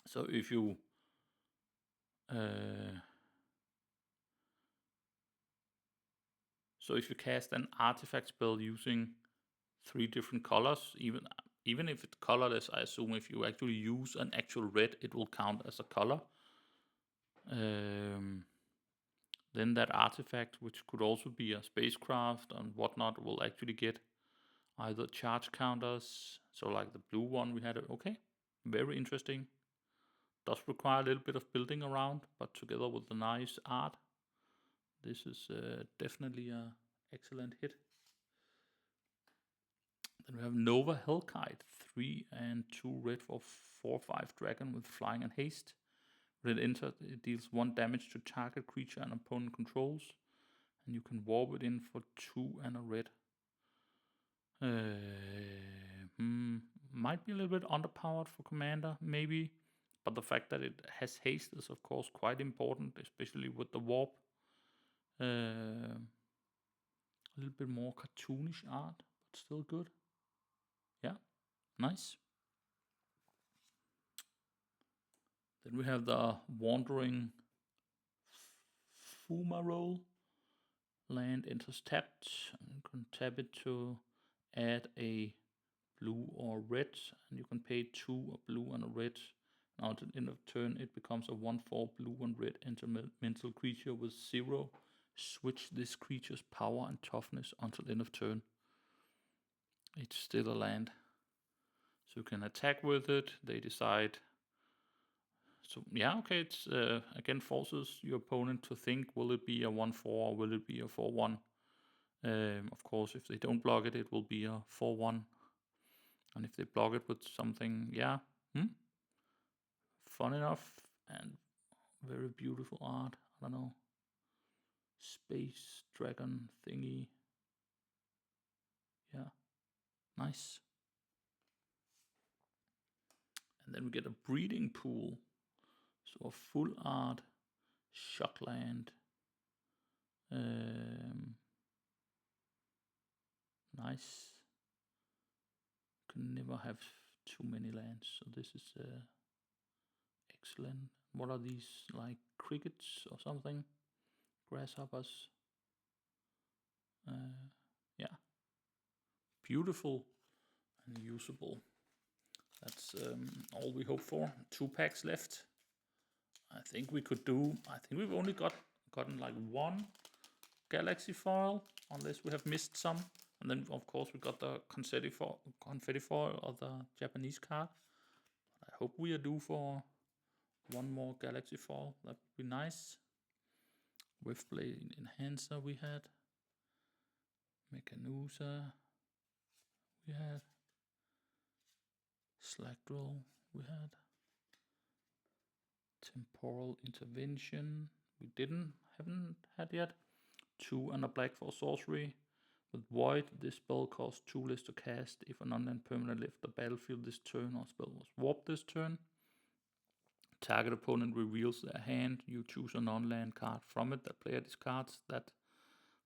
Speaker 1: so if you cast an artifact spell using 3 different colors, even if it's colorless, I assume if you actually use an actual red, it will count as a color. Then that artifact, which could also be a spacecraft and whatnot, will actually get either charge counters, so like the blue one we had. Okay, very interesting. Does require a little bit of building around, but together with the nice art, this is definitely a excellent hit. Then we have Nova Hellkite, 3 and 2 red for 4/5 dragon with flying and haste. When it enters, it deals 1 damage to target creature and opponent controls, and you can warp it in for 2 and a red. Might be a little bit underpowered for commander, maybe, but the fact that it has haste is of course quite important, especially with the warp. A little bit more cartoonish art, but still good. Yeah, nice. Then we have the Wandering Fumarole. Land enters tapped. You can tap it to add a blue or red, and you can pay 2 a blue and a red. Now at the end of turn, it becomes a 1/4 blue and red elemental creature with 0. Switch this creature's power and toughness until end of turn. It's still a land. So you can attack with it. They decide. So yeah, okay, it's again forces your opponent to think, will it be a 1/4 or will it be a 4/1? Of course, if they don't block it, it will be a 4/1. And if they block it with something, yeah, fun enough and very beautiful art. I don't know, space dragon thingy. Yeah, nice. And then we get a breeding pool. So a full art Shockland. Nice. Can never have too many lands, so this is excellent. What are these, like crickets or something? Grasshoppers. Yeah, beautiful and usable. That's all we hope for. 2 packs left. I think we could do. I think we've only gotten like 1 galaxy foil, unless we have missed some. And then of course we got the confetti foil or the Japanese card. I hope we are due for 1 more galaxy foil. That would be nice. Riftblade Enhancer we had. Mechanusa we had. Slackdrill we had. Temporal Intervention we haven't had yet. 2 and a black for sorcery. With Void, this spell costs 2 less to cast if an unland permanent left the battlefield this turn or spell was warped this turn. Target opponent reveals their hand. You choose a non-land card from it. That player discards that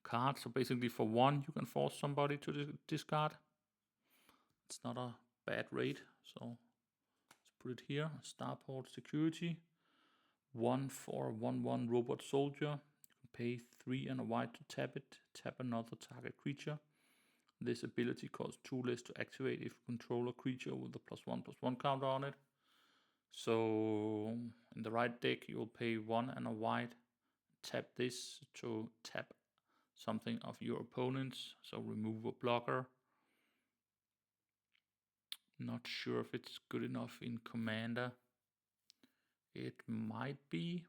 Speaker 1: card. So basically for 1, you can force somebody to discard. It's not a bad rate. So let's put it here. Starport Security. 1 for a 1/1 robot soldier. You can pay 3 and a white to tap it. Tap another target creature. This ability costs 2 less to activate if you control a creature with a +1/+1 counter on it. So in the right deck, you will pay 1 and a white. Tap this to tap something of your opponent's. So remove a blocker. Not sure if it's good enough in Commander. It might be.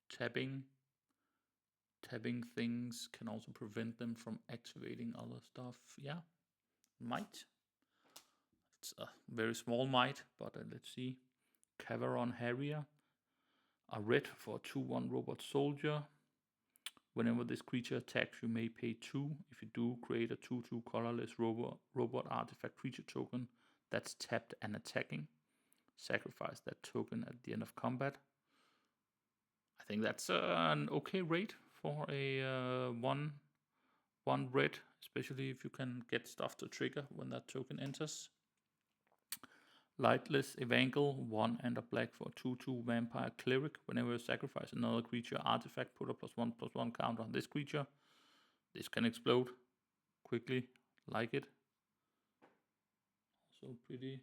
Speaker 1: Tapping things can also prevent them from activating other stuff. Yeah, might. It's a very small might, but let's see. Cavaron Harrier. A red for a 2/1 robot soldier. Whenever this creature attacks, you may pay 2. If you do, create a 2/2 colorless robot artifact creature token that's tapped and attacking. Sacrifice that token at the end of combat. I think that's an okay rate for a 1 red, especially if you can get stuff to trigger when that token enters. Lightless Evangel, 1 and a black for a 2/2 vampire cleric. Whenever you sacrifice another creature artifact, put a +1/+1 counter on this creature. This can explode quickly, like it. Also pretty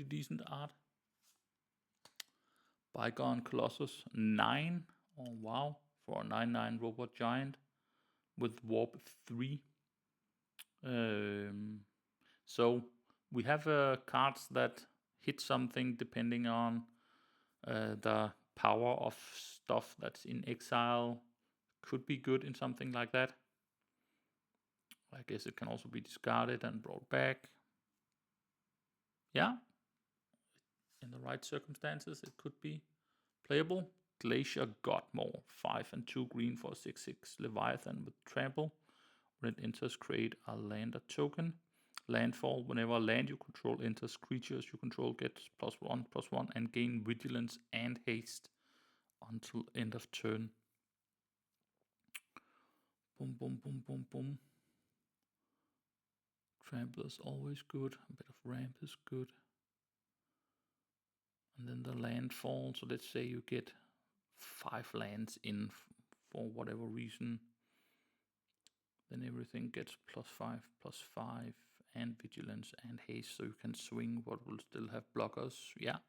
Speaker 1: decent art. Bygone Colossus, 9. Oh wow, for a 9/9 robot giant with warp 3. So we have cards that hit something depending on the power of stuff that's in exile. Could be good in something like that. I guess it can also be discarded and brought back. Yeah, in the right circumstances, it could be playable. Glacier Godmore, 5 and 2 green for a 6/6 Leviathan with trample. When it enters, create a land or token. Landfall, whenever a land you control enters, creatures you control get +1/+1 and gain vigilance and haste until end of turn. Boom, boom, boom, boom, boom. Trample is always good. A bit of ramp is good. And then the landfall. So let's say you get 5 lands in for whatever reason. Then everything gets +5/+5 and vigilance and haste, so you can swing what will still have blockers. Yeah,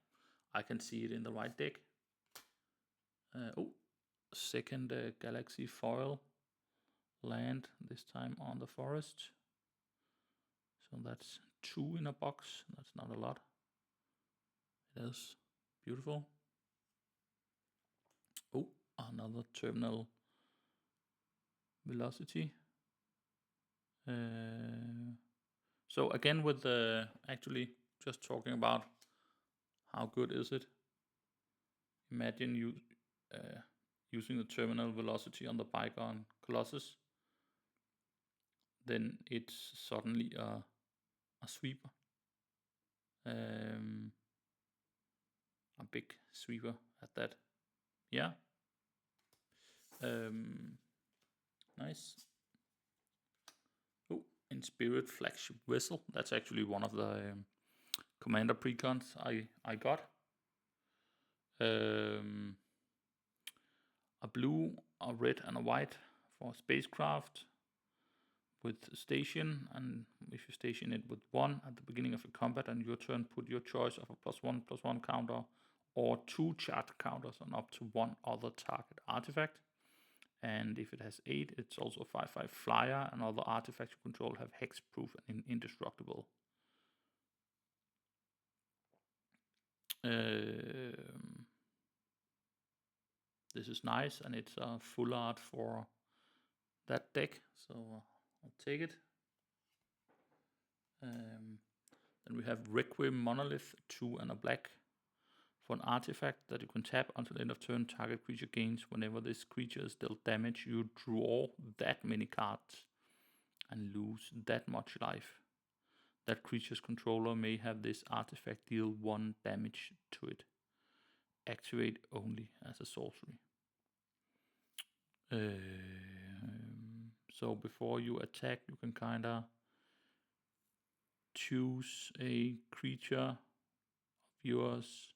Speaker 1: I can see it in the right deck. Second Galaxy Foil land, this time on the forest. So that's 2 in a box. That's not a lot. It is beautiful. Oh, another Terminal Velocity. So again, with the actually just talking about how good is it. Imagine you using the Terminal Velocity on the Bygone Colossus. Then it's suddenly a sweeper. A big sweeper at that. Yeah. Nice. Oh, in Spirit Flagship Vessel. That's actually one of the Commander precons I got. A blue, a red, and a white for spacecraft with station, and if you station it with 1 at the beginning of a combat and your turn, put your choice of a +1/+1 counter or 2 charge counters on up to 1 other target artifact. And if it has 8, it's also a 5/5 flyer, and other artifacts you control have hexproof and indestructible. This is nice, and it's a full art for that deck, so I'll take it. Then we have Requiem Monolith, 2 and a black for an artifact that you can tap until end of turn. Target creature gains whenever this creature is dealt damage. You draw that many cards and lose that much life. That creature's controller may have this artifact deal 1 damage to it. Activate only as a sorcery. So before you attack, you can kinda choose a creature of yours,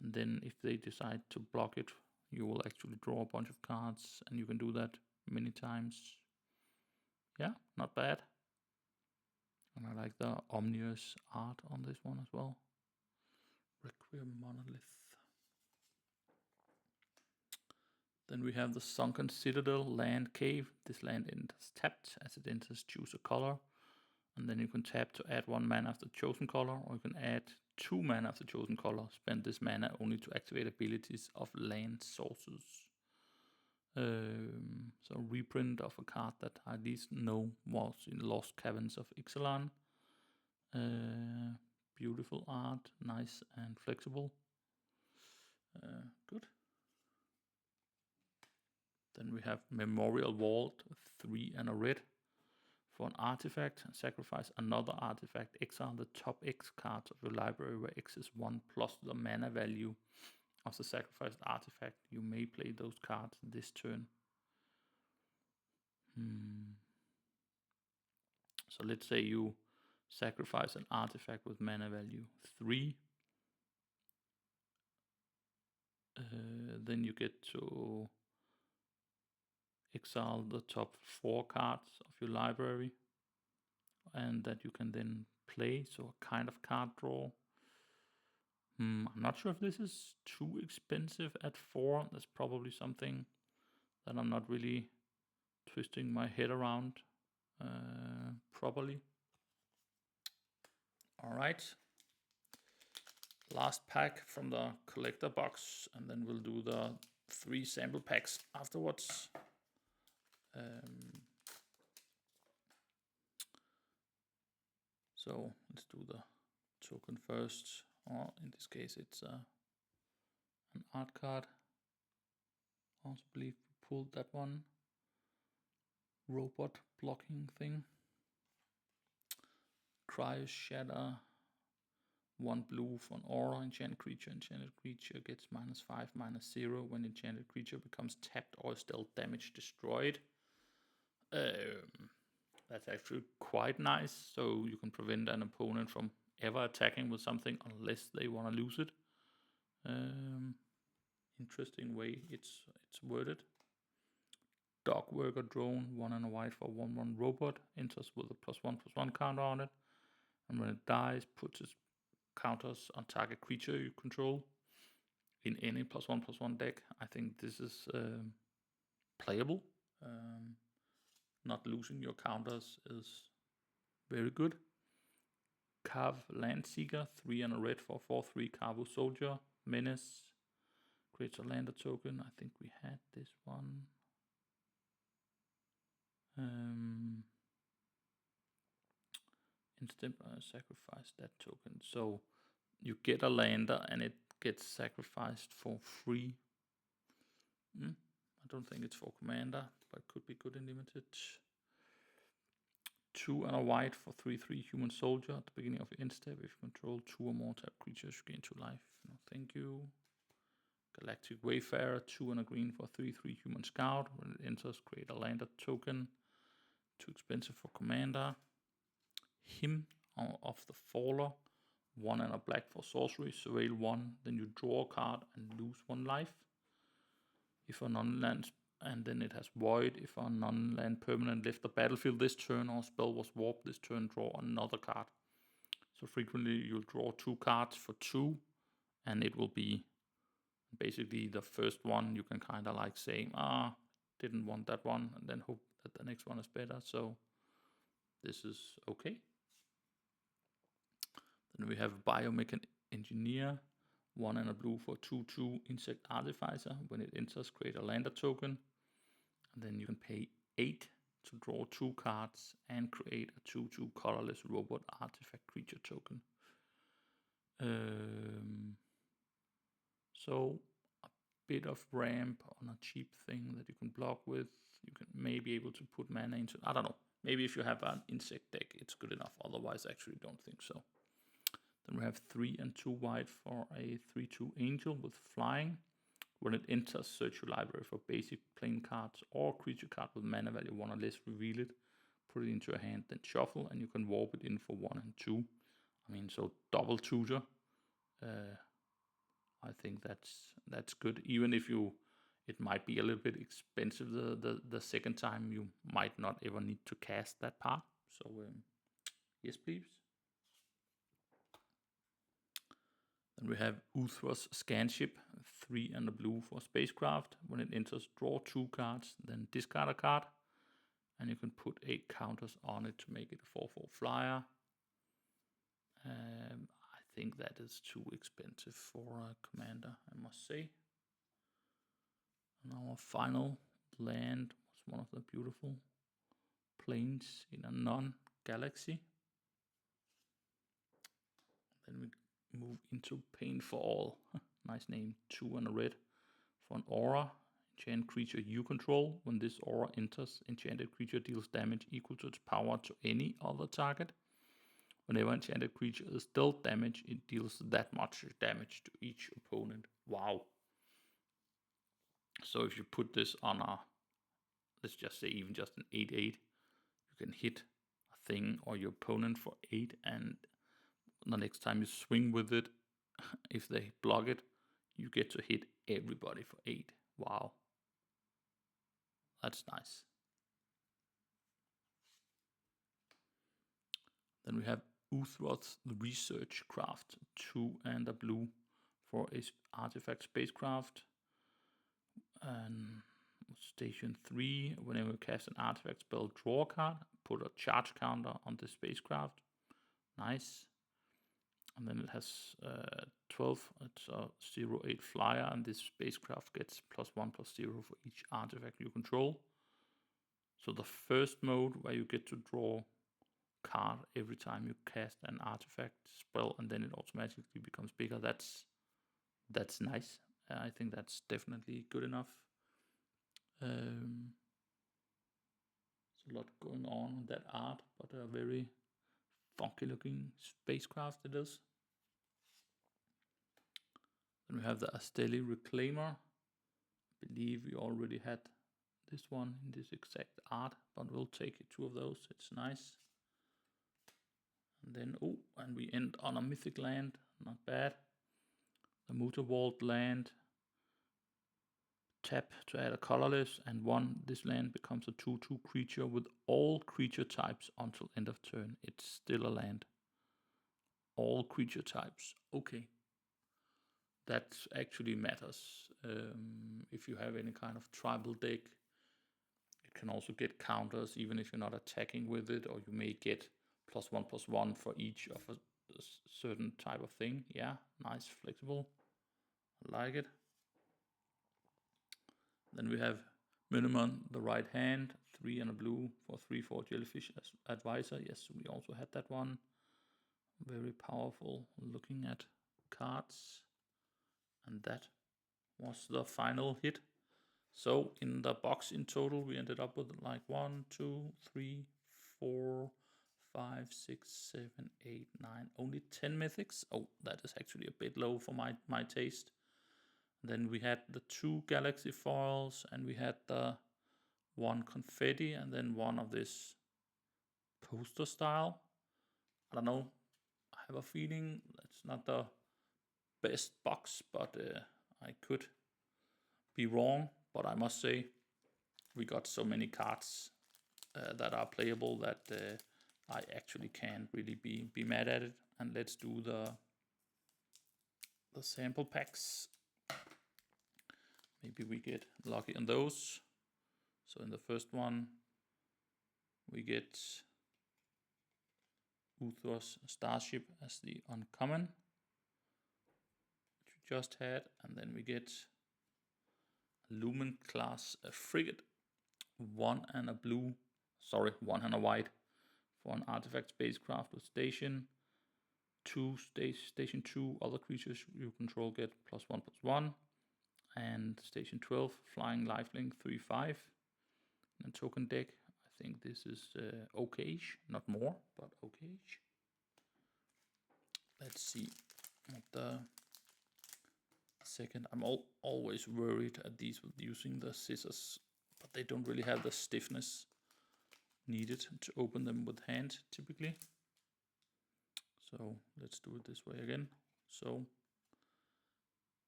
Speaker 1: and then if they decide to block it, you will actually draw a bunch of cards, and you can do that many times. Yeah, not bad. And I like the ominous art on this one as well. Requiem Monolith. Then we have the Sunken Citadel Land Cave. This land enters tapped. As it enters, choose a color. And then you can tap to add 1 mana after chosen color, or you can add 2 mana after chosen color. Spend this mana only to activate abilities of land sources. So reprint of a card that I at least know was in Lost Caverns of Ixalan. Beautiful art, nice and flexible. Good. Then we have Memorial Vault, 3 and a red. For an artifact, sacrifice another artifact. Exile the top X cards of your library, where X is 1 plus the mana value of the sacrificed artifact. You may play those cards this turn. So let's say you sacrifice an artifact with mana value 3. Then you get to exile the top 4 cards of your library, and that you can then play, so a kind of card draw. I'm not sure if this is too expensive at 4. That's probably something that I'm not really twisting my head around properly. All right. Last pack from the collector box, and then we'll do the 3 sample packs afterwards. So let's do the token first, or in this case it's an art card. I also believe we pulled that one. Robot blocking thing. Cryo Shatter. 1 blue for an aura. Enchanted creature. Enchanted creature gets -5, -0 when enchanted creature becomes tapped or is dealt damage destroyed. That's actually quite nice. So you can prevent an opponent from ever attacking with something unless they want to lose it. Interesting way it's worded. Dog worker drone, 1 and a white for 1/1 robot, enters with a +1/+1 counter on it, and when it dies, puts its counters on target creature you control in any +1/+1 deck. I think this is playable. Not losing your counters is very good. Carve Landseeker, 3 and a red for 4/3 Carvo Soldier, Menace, creates a lander token. I think we had this one. Instead, sacrifice that token. So you get a lander and it gets sacrificed for free. I don't think it's for commander, but could be good in limited. 2 and a white for 3/3 human soldier at the beginning of your end step. If you control 2 or more tapped creatures, you gain 2 life. No, thank you. Galactic Wayfarer, 2 and a green for 3/3 human scout. When it enters, create a lander token. Too expensive for commander. Hymn of the Faller, 1 and a black for sorcery. Surveil 1, then you draw a card and lose 1 life. If a non-land, and then it has void. If a non-land permanent left the battlefield this turn or spell was warped this turn, draw another card. So frequently you'll draw 2 cards for 2, and it will be basically the first one you can kind of like say, didn't want that one, and then hope that the next one is better. So this is okay. Then we have Biomechanic Engineer, 1 and a blue for 2/2 Insect Artificer. When it enters, create a lander token. And then you can pay 8 to draw 2 cards and create a 2/2 colorless robot artifact creature token. So a bit of ramp on a cheap thing that you can block with. You can maybe able to put mana into, I don't know. Maybe if you have an insect deck, it's good enough. Otherwise, I actually don't think so. Then we have 3 and 2 white for a 3/2 angel with flying. When it enters, search your library for basic plain cards or creature card with mana value 1 or less, reveal it, put it into your hand, then shuffle, and you can warp it in for 1 and 2. I mean, so double tutor. I think that's good. Even if it might be a little bit expensive the second time, you might not ever need to cast that part. So yes, please. Then we have Uthra's Scanship, 3 and a blue for spacecraft. When it enters, draw 2 cards, then discard a card. And you can put 8 counters on it to make it a 4/4 flyer. I think that is too expensive for a commander, I must say. And our final land was one of the beautiful planes in a non-galaxy. Then we move into Pain for All. Nice name. 2 and a red for an aura. Enchanted creature you control. When this aura enters, enchanted creature deals damage equal to its power to any other target. Whenever enchanted creature is dealt damage, it deals that much damage to each opponent. Wow. So if you put this on a, let's just say even just an 8/8, you can hit a thing or your opponent for 8, and the next time you swing with it, if they block it, you get to hit everybody for 8. Wow. That's nice. Then we have Uthroth's Research Craft, 2 and a blue for a artifact spacecraft. And station 3, whenever you cast an artifact spell, draw a card, put a charge counter on the spacecraft. Nice. And then it has 12, it's a 0/8 flyer, and this spacecraft gets +1/+0 for each artifact you control. So the first mode where you get to draw card every time you cast an artifact spell, and then it automatically becomes bigger. That's nice. I think that's definitely good enough. There's a lot going on with that art, but a very funky looking spacecraft it is. Then we have the Asteli Reclaimer. I believe we already had this one in this exact art, but we'll take 2 of those. It's nice. And then, and we end on a mythic land. Not bad. The Mutterwald land. Tap to add a colorless, and this land becomes a 2/2 creature with all creature types until end of turn. It's still a land. All creature types. Okay. That actually matters. If you have any kind of tribal deck, it can also get counters even if you're not attacking with it, or you may get +1/+1 for each of a certain type of thing. Yeah, nice, flexible. I like it. Then we have Minimum, the right hand, 3 and a blue for 3/4 Jellyfish Advisor. Yes, we also had that one. Very powerful looking at cards. And that was the final hit. So in the box in total, we ended up with like 1, 2, 3, 4, 5, 6, 7, 8, 9, only 10 mythics. Oh, that is actually a bit low for my taste. Then we had the 2 galaxy foils, and we had the 1 confetti, and then 1 of this poster style. I don't know. I have a feeling it's not the best box, but I could be wrong. But I must say, we got so many cards that are playable that I actually can't really be mad at it. And let's do the sample packs. Maybe we get lucky on those. So in the first one, we get Uthor's Starship as the uncommon, which we just had, and then we get Lumen class frigate, 1 and a blue, 1 and a white for an artifact spacecraft with station. Station 2 other creatures you control get +1/+1, and station 12 flying lifelink 3/5. And token deck, I think this is okay-ish, not more, but okay-ish. Let's see what the second. I'm always worried at these with using the scissors, but they don't really have the stiffness needed to open them with hand typically. So let's do it this way again. So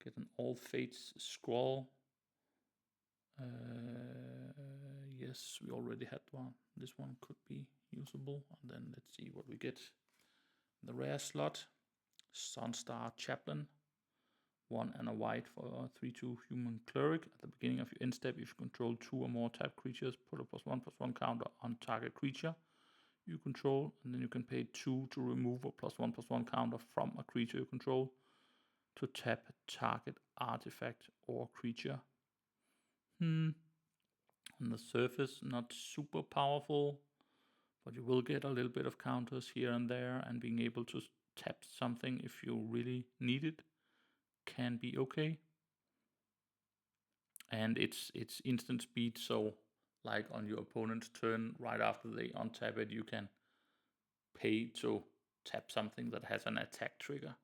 Speaker 1: get an All Fates scroll. Yes, we already had one. This one could be usable. And then let's see what we get. The rare slot, Sunstar Chaplain, 1 and a white for a 3/2 human cleric. At the beginning of your end step, if you control 2 or more tapped creatures, put a +1/+1 counter on target creature you control, and then you can pay 2 to remove a +1/+1 counter from a creature you control to tap target artifact or creature. On the surface, not super powerful, but you will get a little bit of counters here and there, and being able to tap something if you really need it can be okay. And it's instant speed, so like on your opponent's turn, right after they untap it, you can pay to tap something that has an attack trigger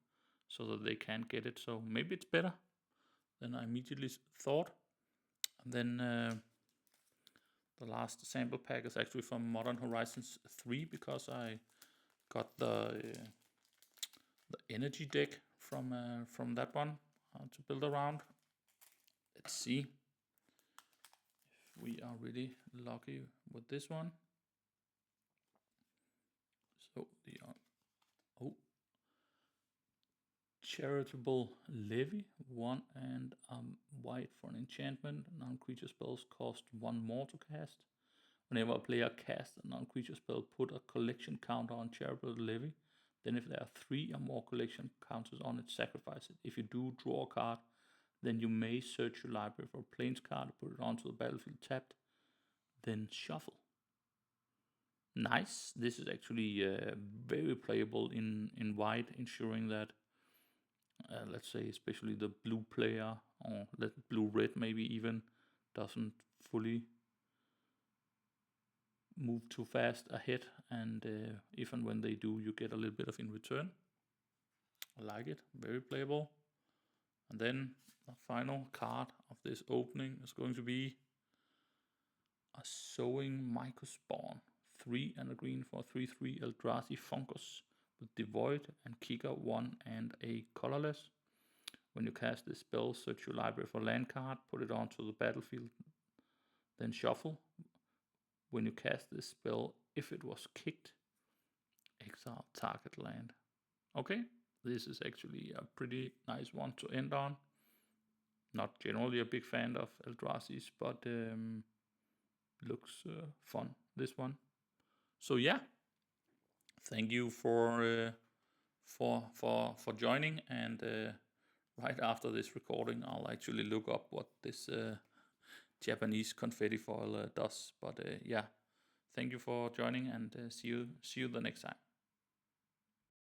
Speaker 1: so that they can't get it. So maybe it's better than I immediately thought. And then the last sample pack is actually from Modern Horizons 3, because I got the energy deck from that one to build around. Let's see if we are really lucky with this one. So the Charitable Levy, 1 and white for an enchantment. Non-creature spells cost 1 more to cast. Whenever a player casts a non-creature spell, put a collection counter on Charitable Levy. Then if there are 3 or more collection counters on it, sacrifice it. If you do draw a card, then you may search your library for a Plains card, put it onto the battlefield tapped, then shuffle. nice. This is actually very playable in white, ensuring that, let's say, especially the blue player, or the blue-red maybe even, doesn't fully move too fast ahead, and even when they do, you get a little bit of in return. I like it, very playable. And then the final card of this opening is going to be a Sowing Mycospawn. 3 and a green for 3/3 Eldrazi Fungus with Devoid and Kicker 1 and a colorless. When you cast this spell, search your library for land card, put it onto the battlefield, then shuffle. When you cast this spell, if it was kicked, exile target land. Okay, this is actually a pretty nice one to end on. Not generally a big fan of Eldrazi's, but looks fun, this one. So yeah, thank you for joining, and right after this recording, I'll actually look up what this Japanese confetti foil does. But yeah, thank you for joining, and see you the next time.